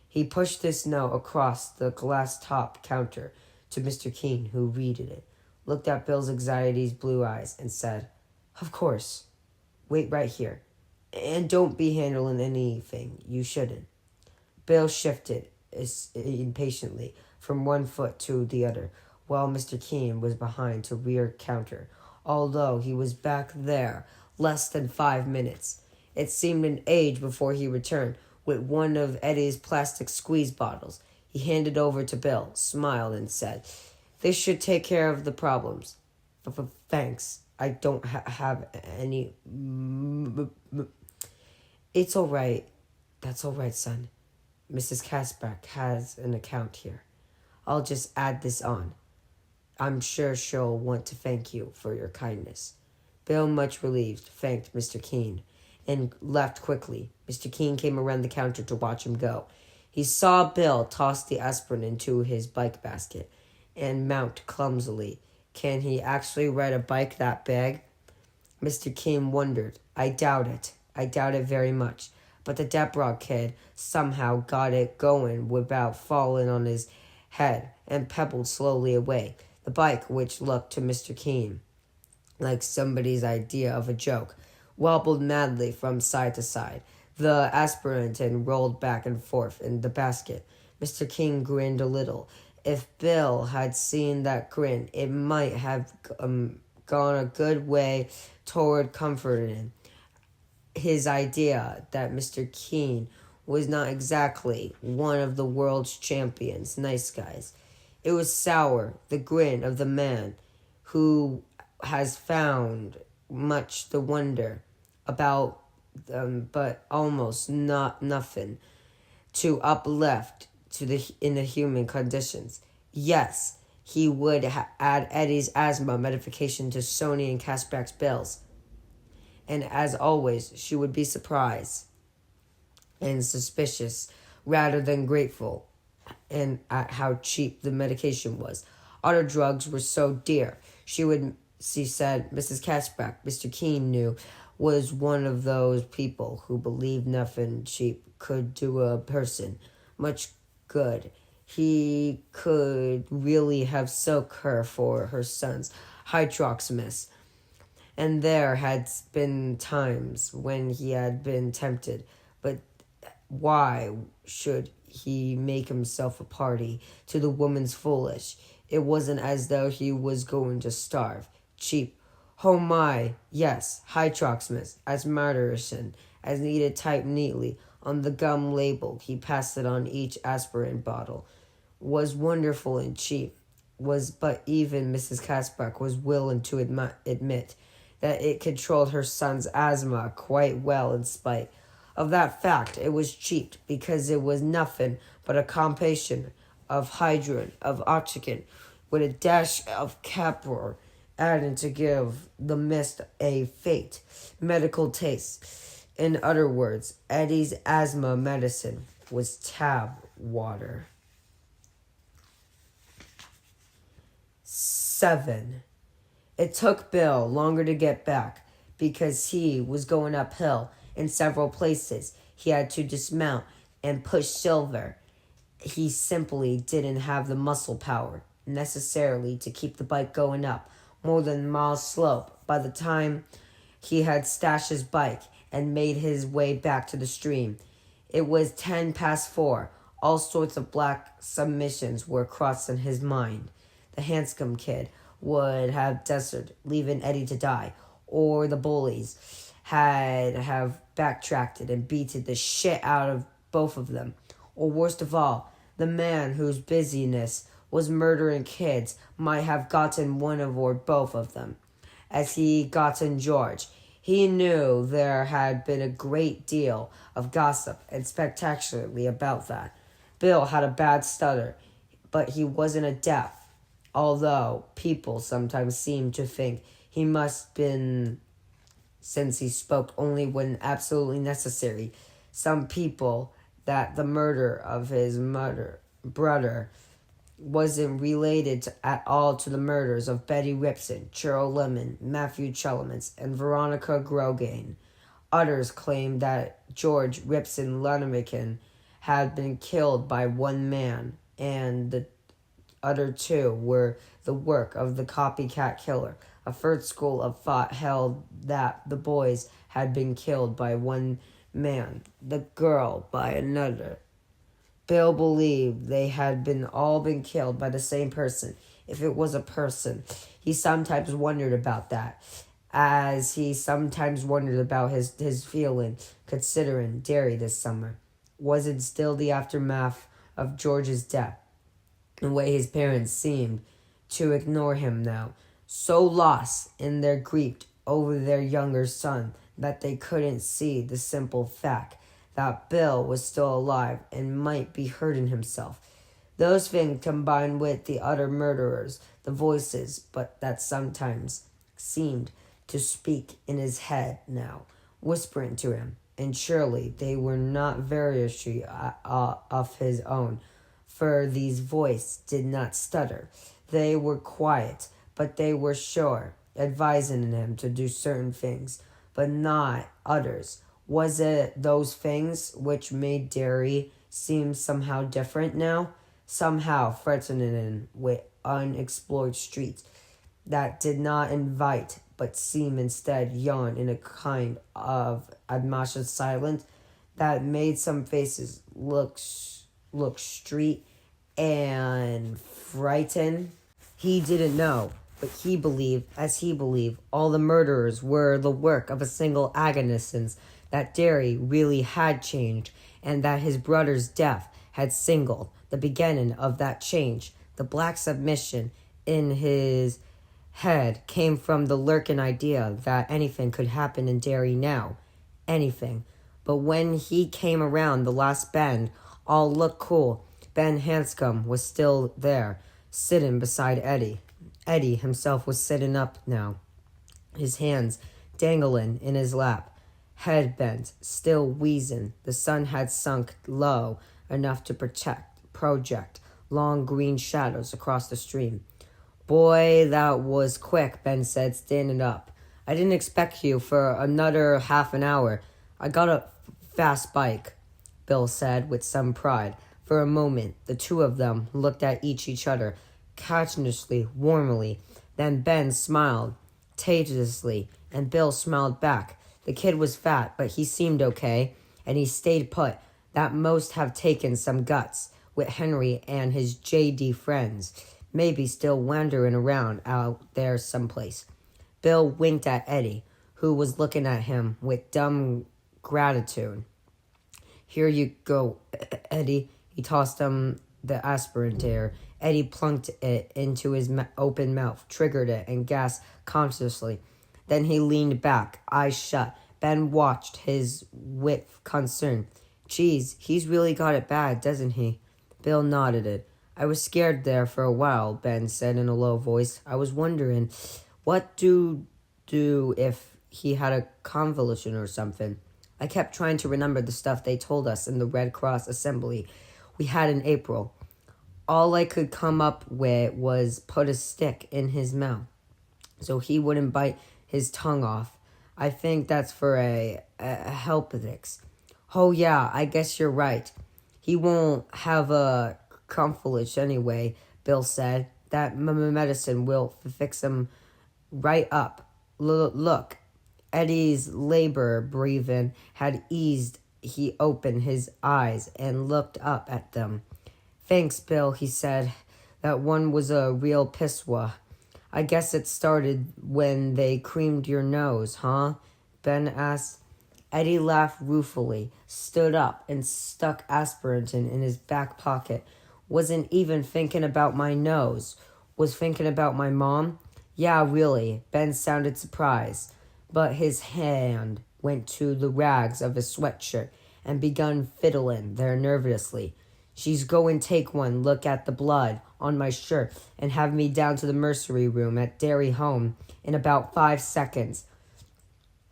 Speaker 1: He pushed this note across the glass-top counter to Mr. Keene, who read it, looked at Bill's anxiety's blue eyes, and said, "Of course. Wait right here. And don't be handling anything you shouldn't." Bill shifted impatiently from one foot to the other, while Mr. Keene was behind the rear counter, although he was back there less than 5 minutes. It seemed an age before he returned with one of Eddie's plastic squeeze bottles. He handed over to Bill, smiled, and said, "This should take care of the problems. Thanks. I don't have any." "It's all right. That's all right, son. Mrs. Kasprak has an account here. I'll just add this on. I'm sure she'll want to thank you for your kindness." Bill, much relieved, thanked Mr. Keene and left quickly. Mr. Keene came around the counter to watch him go. He saw Bill toss the aspirin into his bike basket and mount clumsily. Can he actually ride a bike that big? Mr. Keene wondered. I doubt it very much. But the Deprog kid somehow got it going without falling on his head and pebbled slowly away. The bike, which looked to Mr. Keene like somebody's idea of a joke, wobbled madly from side to side. The aspirin rolled back and forth in the basket. Mr. Keene grinned a little. If Bill had seen that grin, it might have gone a good way toward comforting his idea that Mr. Keene was not exactly one of the world's champions nice guys. It was sour, the grin of the man who has found much to wonder about but almost nothing to uplift in the human conditions. Yes, he would add Eddie's asthma medication to Sony and Kasprak's bills. And as always, she would be surprised and suspicious rather than grateful and at how cheap the medication was. Other drugs were so dear. She said Mrs. Kasprak, Mr. Keene knew, was one of those people who believed nothing cheap could do a person much good. He could really have soaked her for her son's hydroxymis. And there had been times when he had been tempted, but why should he make himself a party to the woman's foolish? It wasn't as though he was going to starve. Cheap. Oh my, yes, hydroxymis, as Martyrsson, as needed typed neatly on the gum label. He passed it on each aspirin bottle. Was wonderful and cheap. But even Mrs. Kasprak was willing to admit that it controlled her son's asthma quite well in spite of that fact, it was cheap because it was nothing but a combination of hydrogen, of oxygen, with a dash of capor added to give the mist a faint medical taste. In other words, Eddie's asthma medicine was tab water. 7. It took Bill longer to get back because he was going uphill in several places. He had to dismount and push Silver. He simply didn't have the muscle power necessarily to keep the bike going up more than a mile slope. By the time he had stashed his bike and made his way back to the stream, it was 4:10. All sorts of black submissions were crossing his mind. The Hanscom kid would have deserted, leaving Eddie to die, or the bullies have backtracked and beaten the shit out of both of them, or worst of all, the man whose busyness was murdering kids might have gotten one of or both of them. As he gotten George, he knew there had been a great deal of gossip and spectacularly about that. Bill had a bad stutter, but he wasn't a deaf, although people sometimes seemed to think he must been, since he spoke only when absolutely necessary. Some people that the murder of his brother wasn't related at all to the murders of Betty Ripson, Cheryl Lemon, Matthew Chellemans, and Veronica Grogan. Others claimed that George Ripson Lennigan had been killed by one man, and the other two were the work of the copycat killer. A third school of thought held that the boys had been killed by one man, the girl by another. Bill believed they had all been killed by the same person, if it was a person. He sometimes wondered about that, as he sometimes wondered about his feeling considering Derry this summer. Was it still the aftermath of George's death? The way his parents seemed to ignore him now, so lost in their grief over their younger son that they couldn't see the simple fact that Bill was still alive and might be hurting himself. Those things combined with the other murderers, the voices, but that sometimes seemed to speak in his head now, whispering to him, and surely they were not variously of his own, for these voices did not stutter. They were quiet, but they were sure, advising him to do certain things, but not others. Was it those things which made Derry seem somehow different now? Somehow threatening with unexplored streets that did not invite, but seemed instead yawn in a kind of admonishing silence that made some faces look street and frightened. He didn't know, but he believed, all the murderers were the work of a single agonist, that Derry really had changed, and that his brother's death had signaled the beginning of that change. The black submission in his head came from the lurking idea that anything could happen in Derry now. Anything. But when he came around the last bend, all looked cool. Ben Hanscom was still there, sitting beside Eddie. Eddie himself was sitting up now, his hands dangling in his lap, head bent, still wheezing. The sun had sunk low enough to project long green shadows across the stream. "Boy, that was quick," Ben said, standing up. "I didn't expect you for another half an hour. I got a fast bike," Bill said with some pride. For a moment, the two of them looked at each other, consciously, warmly. Then Ben smiled, tastelessly, and Bill smiled back. The kid was fat, but he seemed okay, and he stayed put. That must have taken some guts, with Henry and his J.D. friends, maybe still wandering around out there someplace. Bill winked at Eddie, who was looking at him with dumb gratitude. "Here you go, Eddie." He tossed him the aspirator. Eddie plunked it into his open mouth, triggered it, and gasped consciously. Then he leaned back, eyes shut, Ben watched his with concern. Geez, he's really got it bad, doesn't he? Bill nodded it. I was scared there for a while, Ben said in a low voice. I was wondering, what do if he had a convulsion or something? I kept trying to remember the stuff they told us in the Red Cross assembly we had in April. All I could come up with was put a stick in his mouth so he wouldn't bite his tongue off. I think that's for a helpedix. Oh yeah, I guess you're right. He won't have a convulsion anyway, Bill said. That medicine will fix him right up. Look, Eddie's labor breathing had eased. He opened his eyes and looked up at them. Thanks, Bill, he said. That one was a real pisswa. I guess it started when they creamed your nose, huh? Ben asked. Eddie laughed ruefully, stood up, and stuck aspirin in his back pocket. Wasn't even thinking about my nose. Was thinking about my mom? Yeah, really. Ben sounded surprised, but his hand went to the rags of his sweatshirt and begun fiddling there nervously. She's going take one look at the blood on my shirt and have me down to the nursery room at Derry Home in about 5 seconds.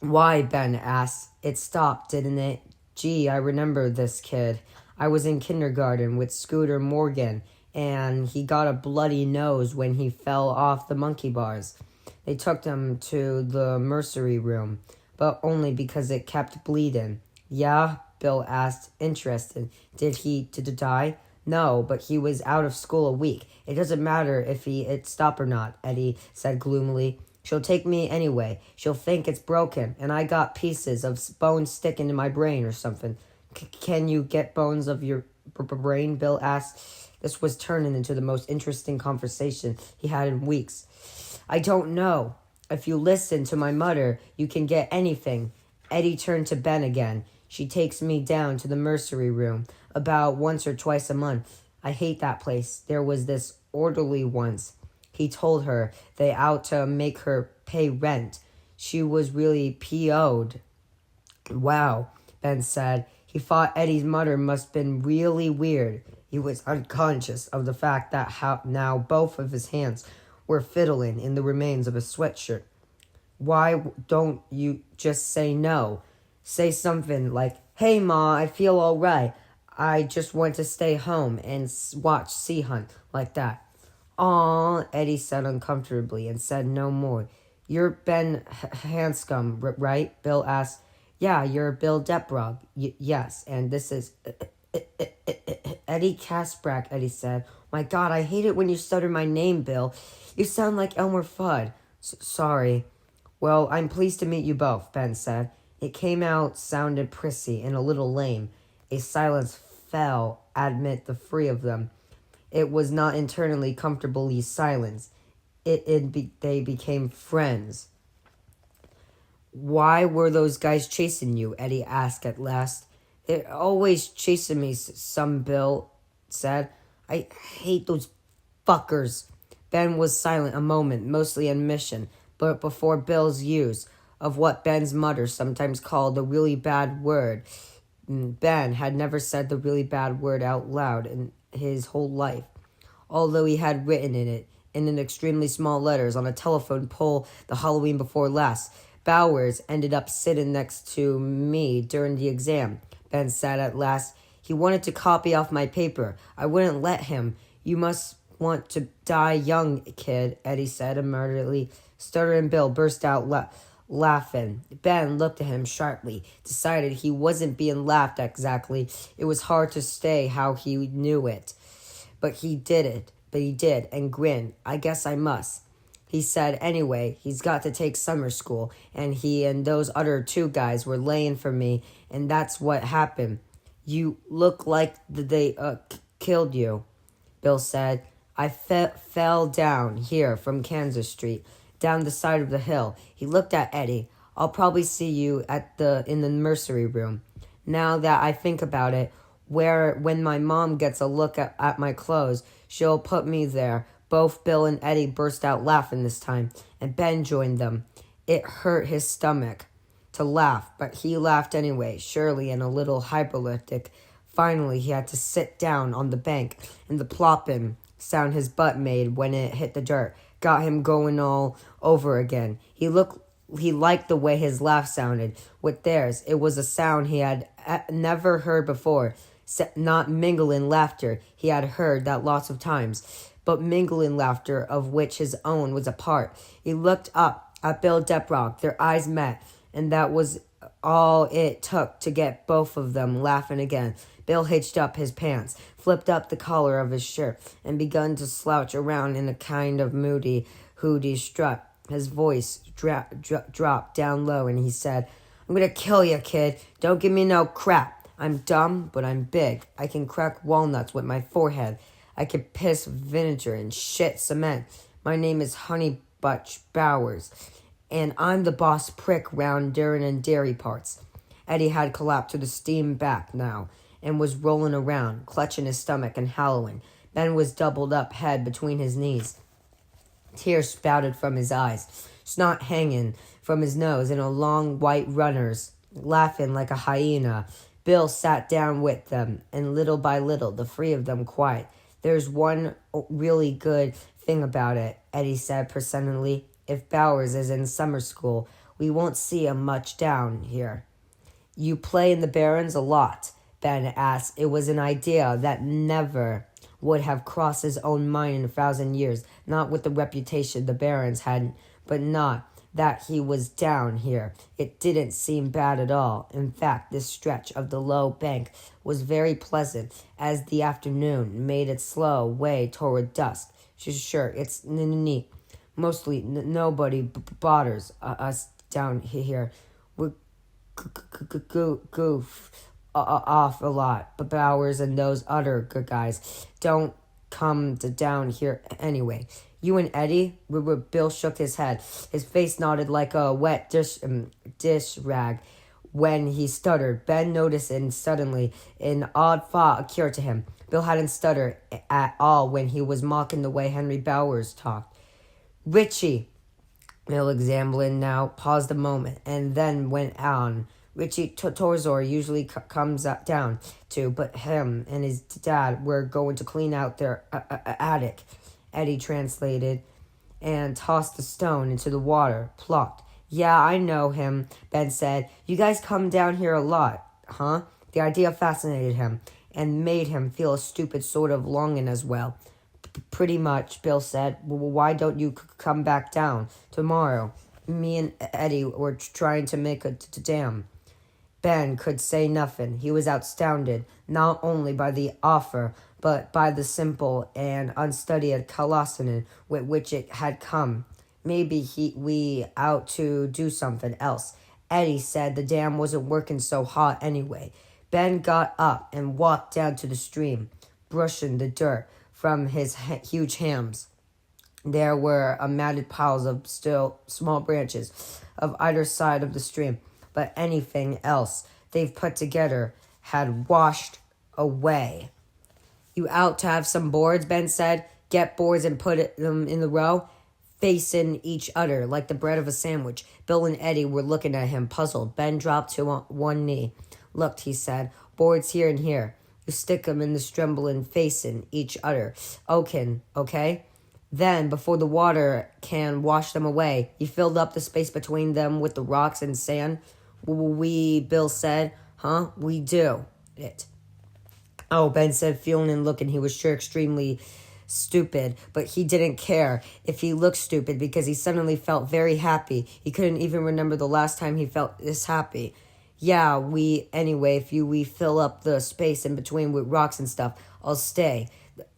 Speaker 1: Why? Ben asked. It stopped, didn't it? Gee, I remember this kid. I was in kindergarten with Scooter Morgan, and he got a bloody nose when he fell off the monkey bars. They took him to the nursery room, but only because it kept bleeding. Yeah? Bill asked, interested. Did he die? No, but he was out of school a week. It doesn't matter if it stopped or not, Eddie said gloomily. She'll take me anyway. She'll think it's broken, and I got pieces of bone sticking to my brain or something. Can you get bones of your brain? Bill asked. This was turning into the most interesting conversation he had in weeks. I don't know. If you listen to my mother, you can get anything. Eddie turned to Ben again. She takes me down to the nursery room about once or twice a month. I hate that place. There was this orderly once. He told her they out to make her pay rent. She was really PO'd. Wow, Ben said. He thought Eddie's mother must have been really weird. He was unconscious of the fact that now both of his hands were fiddling in the remains of his sweatshirt. Why don't you just say no? Say something like, hey, Ma, I feel all right. I just want to stay home and watch Sea Hunt, like that. Aw, Eddie said uncomfortably and said no more. You're Ben Hanscom, right? Bill asked. Yeah, you're Bill Deprog. Yes, and this is Eddie Kasprack, Eddie said. My God, I hate it when you stutter my name, Bill. You sound like Elmer Fudd. Sorry. Well, I'm pleased to meet you both, Ben said. It came out, sounded prissy and a little lame. A silence fell amid the three of them. It was not internally comfortably silence. They became friends. Why were those guys chasing you? Eddie asked at last. They're always chasing me, some Bill said. I hate those fuckers. Ben was silent a moment, mostly admission, but before Bill's use of what Ben's mother sometimes called the really bad word. Ben had never said the really bad word out loud in his whole life, although he had written it in extremely small letters on a telephone pole the Halloween before last. Bowers ended up sitting next to me during the exam, Ben said at last. He wanted to copy off my paper. I wouldn't let him. You must want to die young, kid, Eddie said immediately. Stuttering Bill burst out laughing. Ben looked at him sharply, decided he wasn't being laughed at exactly. It was hard to say how he knew it. But he did, and grinned. I guess I must. He said, anyway, he's got to take summer school, and he and those other two guys were laying for me, and that's what happened. You look like they killed you, Bill said. I fell down here from Kansas Street, down the side of the hill. He looked at Eddie. I'll probably see you in the nursery room. Now that I think about it, when my mom gets a look at my clothes, she'll put me there. Both Bill and Eddie burst out laughing this time, and Ben joined them. It hurt his stomach. to laugh, but he laughed anyway, surely and a little hyperleptic. Finally, he had to sit down on the bank, and the plopping sound his butt made when it hit the dirt got him going all over again. He liked the way his laugh sounded with theirs. It was a sound he had never heard before, not mingling laughter he had heard that lots of times, but mingling laughter of which his own was a part. He looked up at Bill Deprog. Their eyes met, and that was all it took to get both of them laughing again. Bill hitched up his pants, flipped up the collar of his shirt, and begun to slouch around in a kind of moody, hooty strut. His voice dropped down low, and he said, "I'm gonna kill you, kid. Don't give me no crap. I'm dumb, but I'm big. I can crack walnuts with my forehead. I can piss vinegar and shit cement. My name is Honey Butch Bowers, and I'm the boss prick round Durin and Dairy parts." Eddie had collapsed to the steam back now, and was rolling around, clutching his stomach and howling. Ben was doubled up head between his knees. Tears spouted from his eyes, snot hanging from his nose in a long white runners, laughing like a hyena. Bill sat down with them, and little by little, the three of them quiet. "There's one really good thing about it," Eddie said persistently. "If Bowers is in summer school, we won't see him much down here." "You play in the Barrens a lot?" Ben asked. It was an idea that never would have crossed his own mind in 1,000 years, not with the reputation the Barrens had, but not that he was down here. It didn't seem bad at all. In fact, this stretch of the low bank was very pleasant as the afternoon made its slow way toward dusk. Sure, it's neat. Mostly nobody bothers us down here. We goof off a lot, but Bowers and those other good guys don't come to down here anyway. You and Eddie? Bill shook his head. His face nodded like a wet dish rag when he stuttered. Ben noticed it, and suddenly an odd thought occurred to him. Bill hadn't stuttered at all when he was mocking the way Henry Bowers talked. "Richie," Bill examined now, paused a moment, and then went on. "Richie Torzor usually comes down too, but him and his dad were going to clean out their attic." Eddie translated and tossed the stone into the water. Plopped. "Yeah, I know him," Ben said. "You guys come down here a lot, huh?" The idea fascinated him and made him feel a stupid sort of longing as well. "Pretty much," Bill said. "Well, why don't you come back down tomorrow? Me and Eddie were trying to make a dam." Ben could say nothing. He was astounded, not only by the offer, but by the simple and unstudied callosity with which it had come. "Maybe we ought to do something else." Eddie said the dam wasn't working so hot anyway. Ben got up and walked down to the stream, brushing the dirt from his huge hands. There were matted piles of still small branches of either side of the stream, but anything else they've put together had washed away. "You ought to have some boards," Ben said. "Get boards and put them in the row, facing each other like the bread of a sandwich." Bill and Eddie were looking at him, puzzled. Ben dropped to one knee. "Look," he said, "boards here and here. You stick them in the strumbling facing each other. Okay? Then, before the water can wash them away, you filled up the space between them with the rocks and sand." Bill said. "Huh? We do it." "Oh," Ben said, feeling and looking. He was sure extremely stupid, but he didn't care if he looked stupid because he suddenly felt very happy. He couldn't even remember the last time he felt this happy. "Yeah, if we fill up the space in between with rocks and stuff, I'll stay.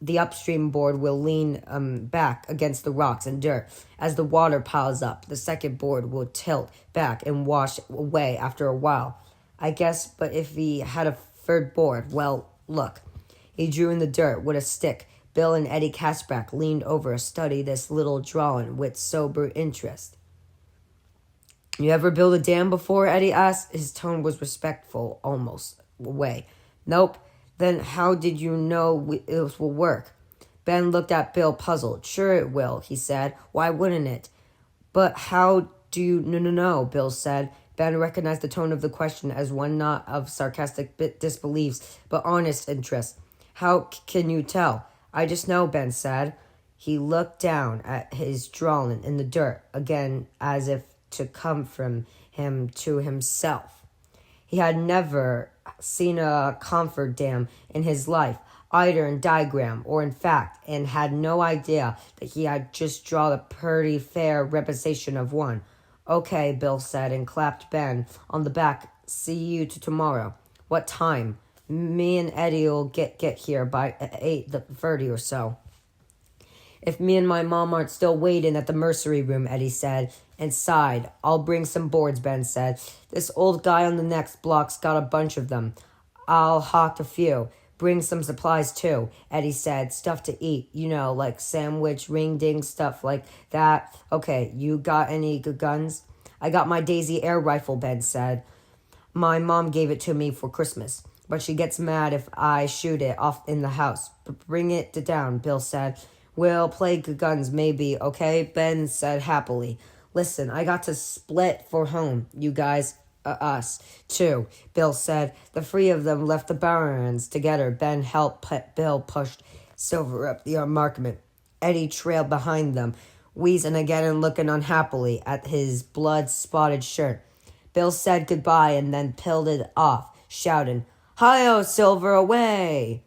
Speaker 1: The upstream board will lean back against the rocks and dirt. As the water piles up, the second board will tilt back and wash away after a while. I guess, but if he had a third board, well, look." He drew in the dirt with a stick. Bill and Eddie Kasbrak leaned over to study this little drawing with sober interest. "You ever build a dam before?" Eddie asked. His tone was respectful, almost way. "Nope." "Then how did you know it will work?" Ben looked at Bill, puzzled. "Sure it will," he said. "Why wouldn't it?" "But how do you know?" Bill said. Ben recognized the tone of the question as one not of sarcastic disbeliefs, but honest interest. How can you tell? I just know, Ben said. He looked down at his drawing in the dirt, again as if to come from him to himself. He had never seen a Comfort dam in his life, either in diagram or in fact, and had no idea that he had just drawn a pretty fair representation of one. Okay, Bill said, and clapped Ben on the back. See you tomorrow. What time? Me and Eddie'll get here by 8:30 or so. If me and my mom aren't still waiting at the mercery room, Eddie said, and sighed. I'll bring some boards, Ben said. This old guy on the next block's got a bunch of them. I'll hawk a few. Bring some supplies, too, Eddie said. Stuff to eat, like sandwich, ring-ding, stuff like that. Okay, you got any good guns? I got my Daisy air rifle, Ben said. My mom gave it to me for Christmas, but she gets mad if I shoot it off in the house. Bring it down, Bill said. We'll play good guns, maybe, okay? Ben said happily. Listen, I got to split for home, you guys. Us, too, Bill said. The three of them left the barrens together. Ben helped Bill pushed Silver up the embankment. Eddie trailed behind them, wheezing again and looking unhappily at his blood-spotted shirt. Bill said goodbye and then peeled it off, shouting, Hi-yo, Silver, away!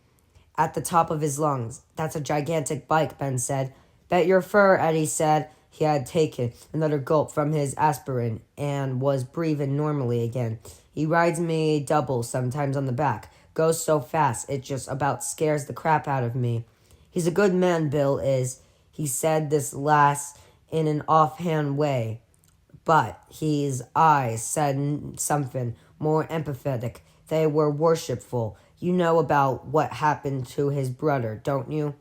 Speaker 1: At the top of his lungs. That's a gigantic bike, Ben said. Bet your fur, Eddie said. He had taken another gulp from his aspirin and was breathing normally again. He rides me double sometimes on the back. Goes so fast, it just about scares the crap out of me. He's a good man, Bill is. He said this last in an offhand way, but his eyes said something more empathetic. They were worshipful. You know about what happened to his brother, don't you?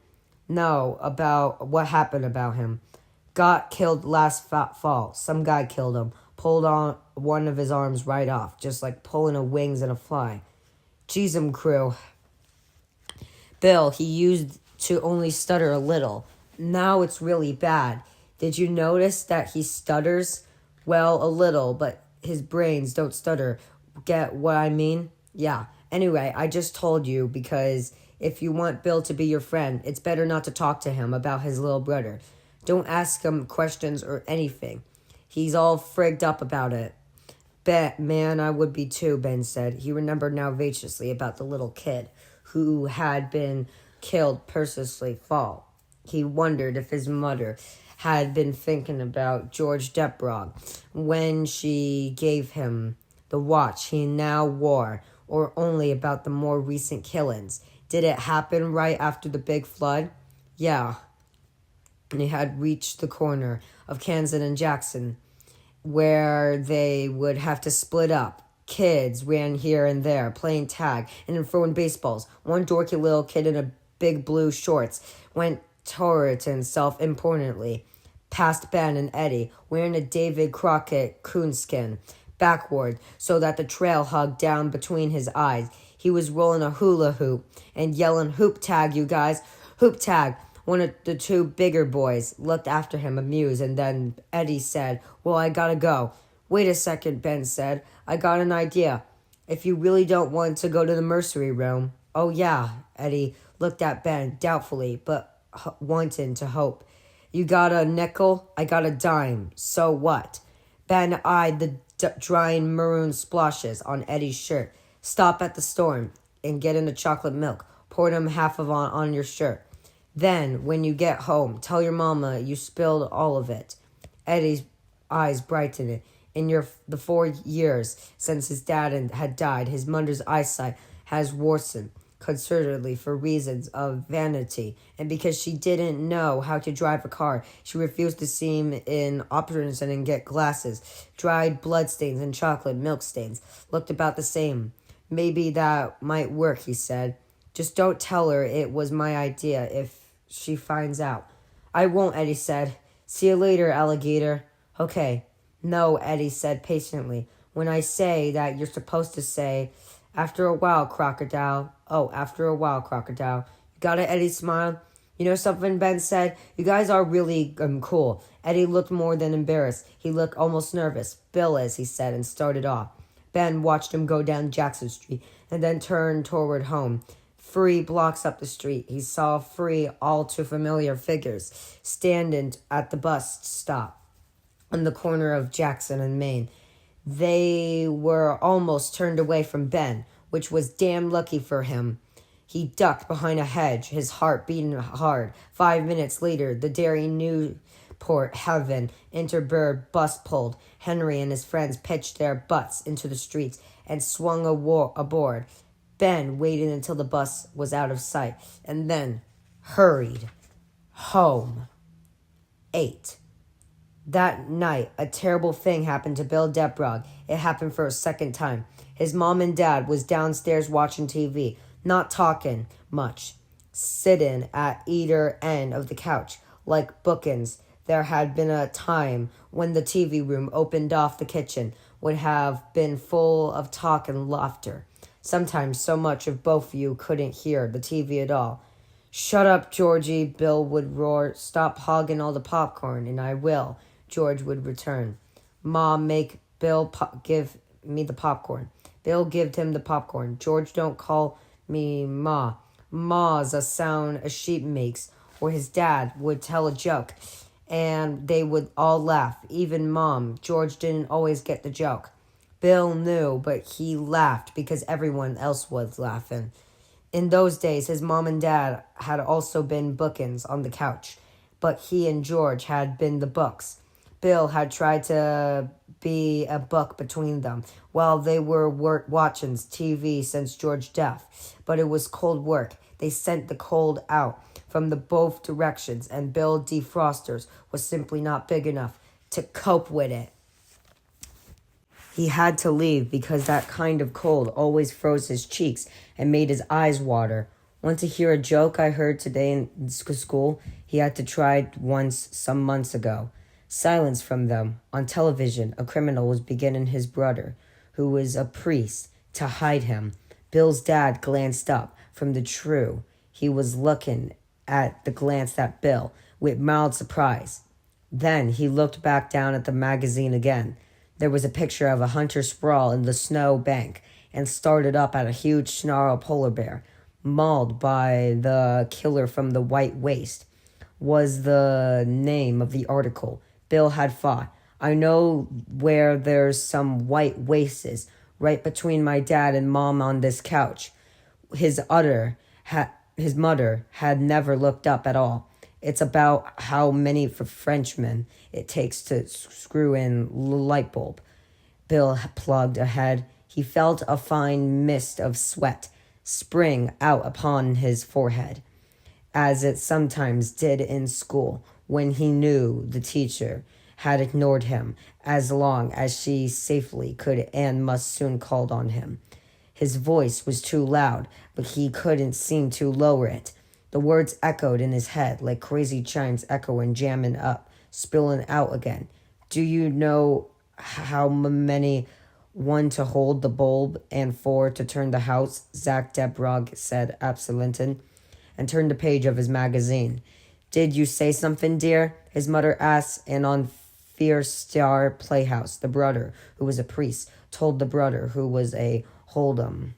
Speaker 1: No, about what happened about him. Got killed last fall. Some guy killed him. Pulled on one of his arms right off, just like pulling a wings in a fly. Jeez, crew. Bill, he used to only stutter a little. Now it's really bad. Did you notice that he stutters? Well, a little, but his brains don't stutter. Get what I mean? Yeah. Anyway, I just told you because if you want Bill to be your friend, it's better not to talk to him about his little brother. Don't ask him questions or anything. He's all frigged up about it. Bet, man, I would be too, Ben said. He remembered now vaciously about the little kid who had been killed purposely fall. He wondered if his mother had been thinking about George Deprog when she gave him the watch he now wore, or only about the more recent killings. Did it happen right after the big flood? Yeah. And he had reached the corner of Kansas and Jackson, where they would have to split up. Kids ran here and there, playing tag and throwing baseballs. One dorky little kid in a big blue shorts went toward self-importantly, past Ben and Eddie, wearing a David Crockett coonskin, backward, so that the trail hugged down between his eyes. He was rolling a hula hoop and yelling, Hoop tag, you guys! Hoop tag! One of the two bigger boys looked after him, amused, and then Eddie said, Well, I gotta go. Wait a second, Ben said. I got an idea. If you really don't want to go to the mercery room. Oh, yeah, Eddie looked at Ben doubtfully, but wanting to hope. You got a nickel? I got a dime. So what? Ben eyed the drying maroon splashes on Eddie's shirt. Stop at the store and get in the chocolate milk. Pour them half of on your shirt. Then, when you get home, tell your mama you spilled all of it. Eddie's eyes brightened. In the 4 years since his dad had died, his mother's eyesight has worsened considerably for reasons of vanity, and because she didn't know how to drive a car, she refused to see him in operations and get glasses. Dried bloodstains and chocolate milk stains looked about the same. Maybe that might work, he said. Just don't tell her it was my idea if she finds out. I won't, Eddie said. See you later, alligator. Okay. No, Eddie said patiently. When I say that, you're supposed to say, after a while, crocodile. Oh, after a while, crocodile. You got it, Eddie smiled. You know something, Ben said? You guys are really cool. Eddie looked more than embarrassed. He looked almost nervous. "Bill is," he said, and started off. Ben watched him go down Jackson Street and then turn toward home. 3 blocks up the street, he saw 3 all-too-familiar figures standing at the bus stop on the corner of Jackson and Main. They were almost turned away from Ben, which was damn lucky for him. He ducked behind a hedge, his heart beating hard. 5 minutes later, the Derry Newport Haven Interbird bus pulled. Henry and his friends pitched their butts into the streets and swung aboard. Ben waited until the bus was out of sight and then hurried home. 8. That night, a terrible thing happened to Bill Debrog. It happened for a second time. His mom and dad was downstairs watching TV, not talking much, sitting at either end of the couch like bookends. There had been a time when the TV room opened off the kitchen would have been full of talk and laughter. Sometimes so much of both you couldn't hear the TV at all. "Shut up, Georgie," Bill would roar. "Stop hogging all the popcorn, and I will," George would return. "Mom, make Bill give me the popcorn." Bill gave him the popcorn. "George, don't call me Ma. Ma's a sound a sheep makes." Or his dad would tell a joke, and they would all laugh, even Mom. George didn't always get the joke. Bill knew, but he laughed because everyone else was laughing. In those days, his mom and dad had also been bookends on the couch, but he and George had been the books. Bill had tried to be a book between them while they were watching TV since George's death, but it was cold work. They sent the cold out from the both directions, and Bill Defrosters was simply not big enough to cope with it. He had to leave because that kind of cold always froze his cheeks and made his eyes water. "Want to hear a joke I heard today in school?" He had to try once some months ago. Silence from them. On television, a criminal was beginning his brother, who was a priest, to hide him. Bill's dad glanced up from the true. He was looking at the glance at Bill with mild surprise. Then he looked back down at the magazine again. There was a picture of a hunter sprawl in the snow bank and started up at a huge snarl polar bear, mauled by the killer from the White Waste, was the name of the article. Bill had thought, "I know where there's some white wastes, right between my dad and Mom on this couch." His mother had never looked up at all. "It's about how many Frenchmen it takes to screw in light bulb." Bill plugged ahead. He felt a fine mist of sweat spring out upon his forehead, as it sometimes did in school when he knew the teacher had ignored him as long as she safely could and must soon called on him. His voice was too loud, but he couldn't seem to lower it. The words echoed in his head like crazy chimes echoing, jamming up, spilling out again. "Do you know how many? 1 to hold the bulb and 4 to turn the house," Zach Debrog said absently, and turned the page of his magazine. "Did you say something, dear?" his mother asked, and on Fear Star Playhouse, the brother, who was a priest, told the brother who was a Hold'em,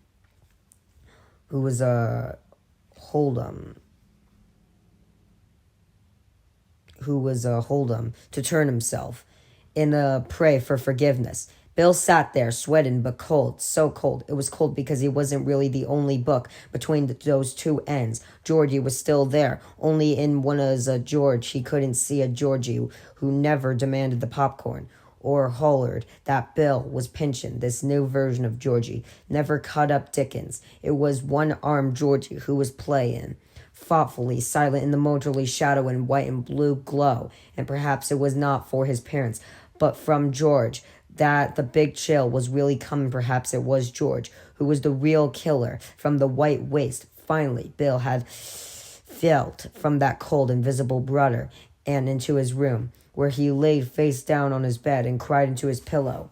Speaker 1: to turn himself in a pray for forgiveness. Bill sat there, sweating but cold, so cold. It was cold because he wasn't really the only book between those two ends. Georgie was still there, only in one as a George he couldn't see a Georgie who never demanded the popcorn or hollered that Bill was pinching. This new version of Georgie never cut up Dickens. It was one-armed Georgie who was playing, thoughtfully silent in the motorly shadow and white and blue glow, and perhaps it was not for his parents, but from George, that the big chill was really coming. Perhaps it was George, who was the real killer from the White Waste. Finally, Bill had felt from that cold, invisible brother and into his room, where he laid face down on his bed and cried into his pillow.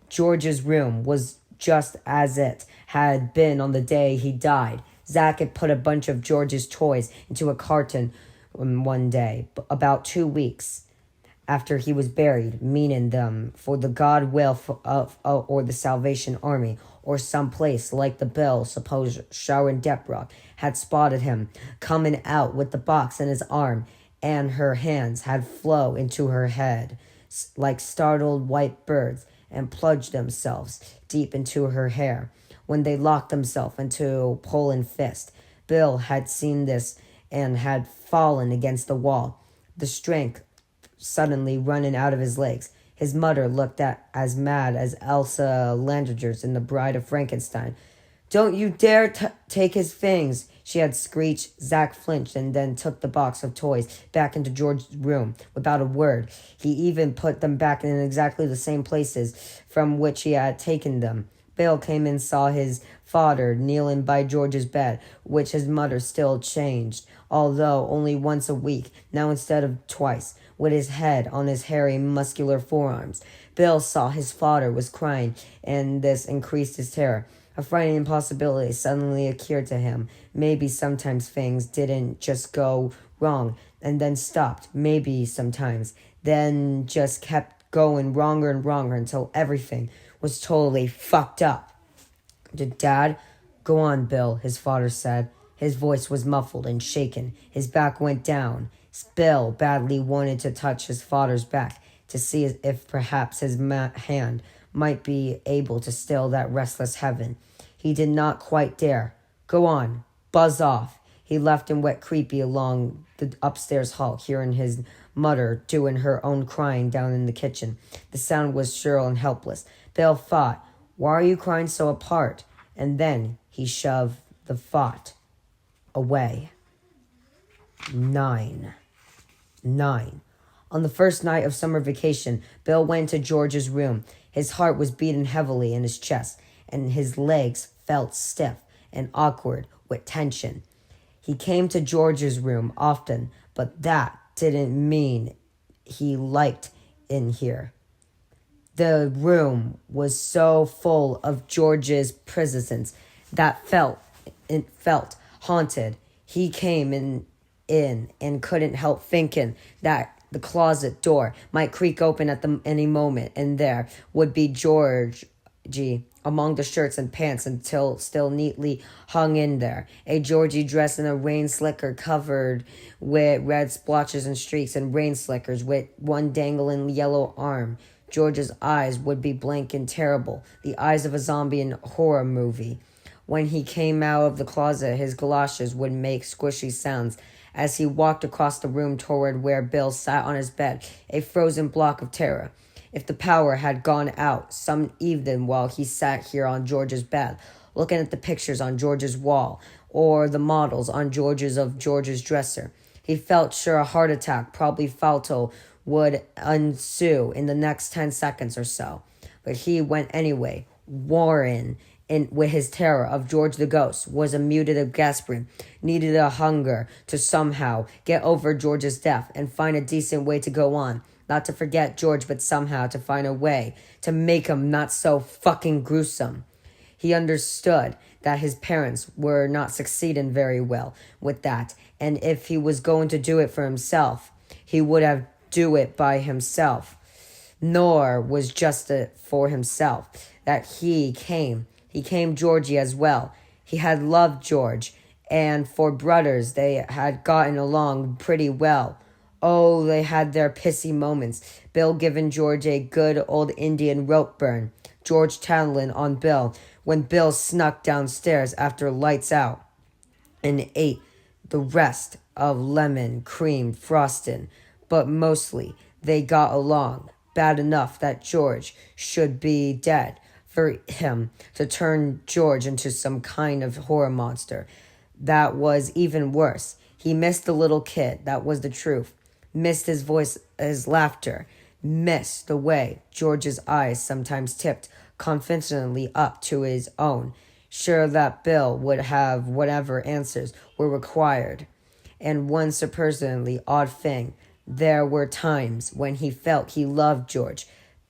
Speaker 1: George's room was just as it had been on the day he died. Zach had put a bunch of George's toys into a carton one day, about 2 weeks after he was buried, meaning them for the God will or the Salvation Army, or some place like the Bill, suppose Sharon Deprog had spotted him coming out with the box in his arm, and her hands had flow into her head like startled white birds and plunged themselves deep into her hair when they locked themselves into pole and fist. Bill had seen this and had fallen against the wall, the strength suddenly running out of his legs. His mother looked as mad as Elsa Landrigers in The Bride of Frankenstein. "Don't you dare take his things," she had screeched. Zack flinched and then took the box of toys back into George's room without a word. He even put them back in exactly the same places from which he had taken them. Bill came and saw his father kneeling by George's bed, which his mother still changed, although only once a week, now instead of twice, with his head on his hairy, muscular forearms. Bill saw his father was crying, and this increased his terror. A frightening possibility suddenly occurred to him. Maybe sometimes things didn't just go wrong and then stopped. Maybe sometimes then just kept going wronger and wronger until everything was totally fucked up. "Did Dad?" "Go on, Bill," his father said. His voice was muffled and shaken. His back went down. Bill badly wanted to touch his father's back to see if perhaps his hand might be able to still that restless heaven. He did not quite dare. "Go on. Buzz off." He left and went creepy along the upstairs hall, hearing his mother doing her own crying down in the kitchen. The sound was shrill and helpless. Bill thought, "Why are you crying so apart?" And then he shoved the thought away. 9. On the first night of summer vacation, Bill went to George's room. His heart was beating heavily in his chest, and his legs felt stiff and awkward with tension. He came to George's room often, but that didn't mean he liked in here. The room was so full of George's presence that it felt haunted. He came in and couldn't help thinking that the closet door might creak open at any moment, and there would be Georgie among the shirts and pants until still neatly hung in there. A Georgie dressed in a rain slicker covered with red splotches and streaks and rain slickers with one dangling yellow arm. George's eyes would be blank and terrible, the eyes of a zombie in a horror movie. When he came out of the closet, his galoshes would make squishy sounds as he walked across the room toward where Bill sat on his bed, a frozen block of terror. If the power had gone out some evening while he sat here on George's bed, looking at the pictures on George's wall, or the models on George's dresser, he felt sure a heart attack, probably fatal, would ensue in the next 10 seconds or so. But he went anyway, warring with his terror of George the Ghost, was a muted of gasping, needed a hunger to somehow get over George's death and find a decent way to go on. Not to forget George, but somehow to find a way to make him not so fucking gruesome. He understood that his parents were not succeeding very well with that, and if he was going to do it for himself, he would have do it by himself. Nor was just it for himself that he came Georgie as well. He had loved George, and for brothers they had gotten along pretty well. Oh, they had their pissy moments. Bill giving George a good old Indian rope burn. George tattling on Bill when Bill snuck downstairs after lights out and ate the rest of lemon cream frosting. But mostly they got along bad enough that George should be dead for him to turn George into some kind of horror monster. That was even worse. He missed the little kid, that was the truth. Missed his voice, his laughter. Missed the way George's eyes sometimes tipped confidently up to his own, sure that Bill would have whatever answers were required. And one surprisingly odd thing, there were times when he felt he loved George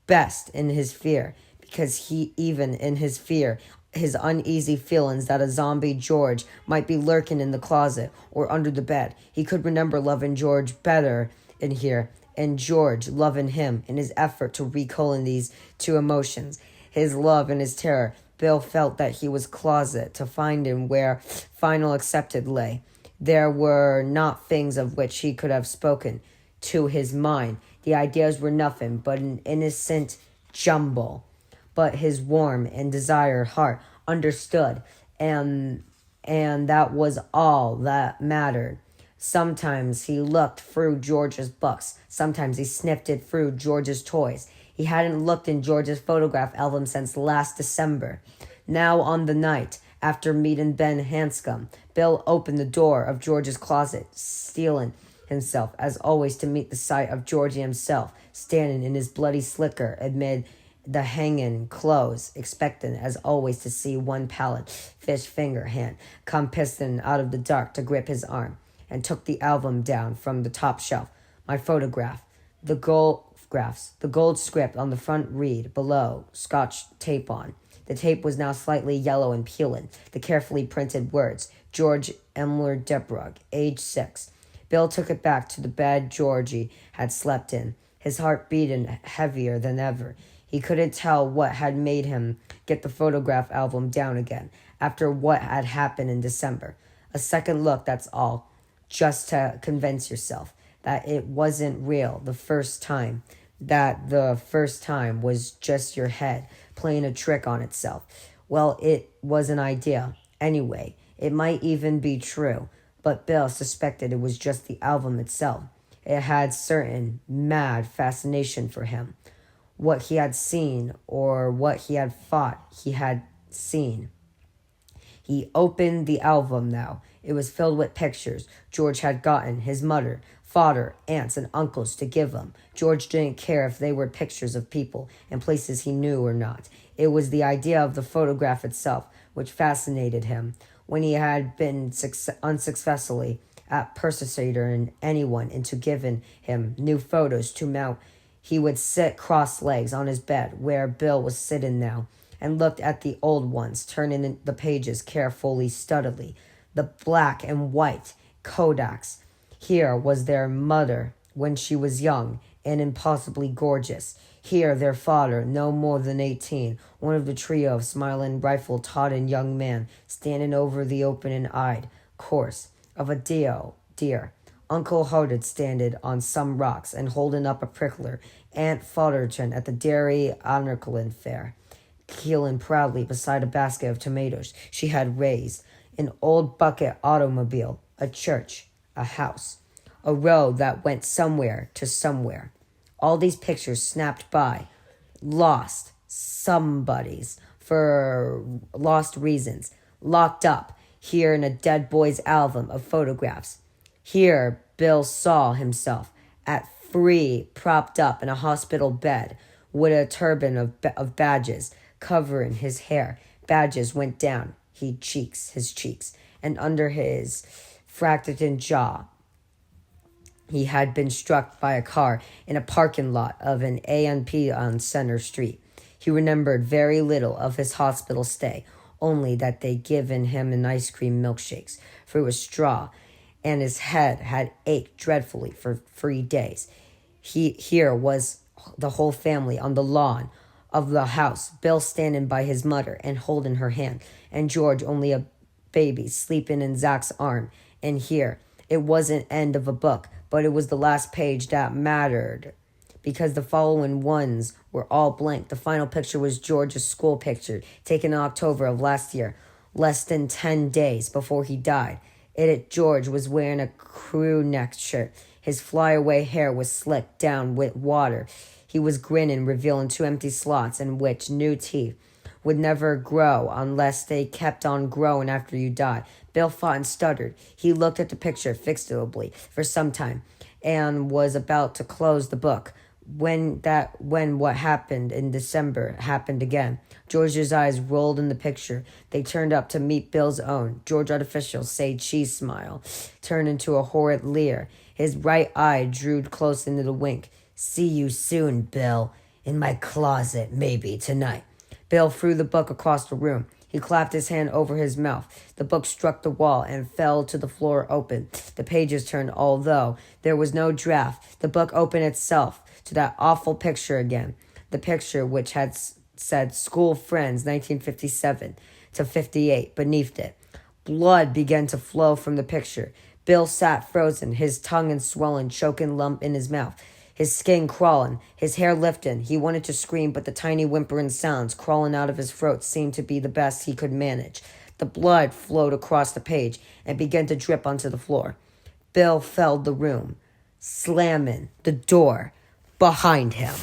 Speaker 1: best in his fear, because even in his fear, his uneasy feelings that a zombie George might be lurking in the closet or under the bed, he could remember loving George better in here and George loving him in his effort to reconcile these two emotions, his love and his terror. Bill felt that he was closet to find him where final accepted lay. There were not things of which he could have spoken to his mind. The ideas were nothing but an innocent jumble. But his warm and desired heart understood, and that was all that mattered. Sometimes he looked through George's books. Sometimes he sniffed it through George's toys. He hadn't looked in George's photograph album since last December. Now, on the night after meeting Ben Hanscom, Bill opened the door of George's closet, steeling himself, as always, to meet the sight of Georgie himself, standing in his bloody slicker amid the hanging clothes, expectant, as always, to see one pallid fish finger hand come piston out of the dark to grip his arm, and took the album down from the top shelf. My photograph, the gold script on the front read below, Scotch tape on. The tape was now slightly yellow and peeling. The carefully printed words, George Emler Debrug, age 6. Bill took it back to the bed Georgie had slept in, his heart beating heavier than ever. He couldn't tell what had made him get the photograph album down again, after what had happened in December. A second look, that's all, just to convince yourself that it wasn't real the first time, that the first time was just your head playing a trick on itself. Well, it was an idea. Anyway, it might even be true, but Bill suspected it was just the album itself. It had certain mad fascination for him. What he had seen, or what he had thought he had seen. He opened the album now. It was filled with pictures George had gotten his mother, father, aunts, and uncles to give him. George didn't care if they were pictures of people and places he knew or not. It was the idea of the photograph itself which fascinated him. When he had been unsuccessfully at persuading anyone into giving him new photos to mount, he would sit cross-legs on his bed, where Bill was sitting now, and looked at the old ones, turning the pages carefully, steadily. The black and white Kodaks. Here was their mother when she was young and impossibly gorgeous. Here their father, no more than 18, one of the trio of smiling, rifle-todding young men, standing over the open-eyed corpse of a deer. Uncle Harded standing on some rocks and holding up a prickler. Aunt Fotherton at the dairy Anarchlin fair, keeling proudly beside a basket of tomatoes she had raised. An old bucket automobile, a church, a house, a road that went somewhere to somewhere. All these pictures snapped by, lost, somebody's, for lost reasons, locked up here in a dead boy's album of photographs. Here Bill saw himself at 3, propped up in a hospital bed with a turban of badges covering his hair. Badges went down his cheeks, and under his fractured jaw. He had been struck by a car in a parking lot of an A&P on Center Street. He remembered very little of his hospital stay, only that they'd given him an ice cream milkshakes through a straw, and his head had ached dreadfully for 3 days. Here was the whole family on the lawn of the house, Bill standing by his mother and holding her hand, and George, only a baby, sleeping in Zach's arm. And here, it wasn't end of a book, but it was the last page that mattered, because the following ones were all blank. The final picture was George's school picture, taken in October of last year, less than 10 days before he died. George was wearing a crew neck shirt. His flyaway hair was slicked down with water. He was grinning, revealing 2 empty slots in which new teeth would never grow unless they kept on growing after you died. Bill thought and stuttered. He looked at the picture fixedly for some time and was about to close the book when what happened in December happened again. George's eyes rolled in the picture. They turned up to meet Bill's own. George Artificial's say cheese smile turned into a horrid leer. His right eye drew close into the wink. See you soon, Bill. In my closet, maybe tonight. Bill threw the book across the room. He clapped his hand over his mouth. The book struck the wall and fell to the floor open. The pages turned, although there was no draft. The book opened itself to that awful picture again. The picture which had said School Friends 1957 to 58 beneath it. Blood began to flow from the picture. Bill sat frozen, his tongue and swollen, choking lump in his mouth. His skin crawling, his hair lifting. He wanted to scream, but the tiny whimpering sounds crawling out of his throat seemed to be the best he could manage. The blood flowed across the page and began to drip onto the floor. Bill filled the room, slamming the door behind him.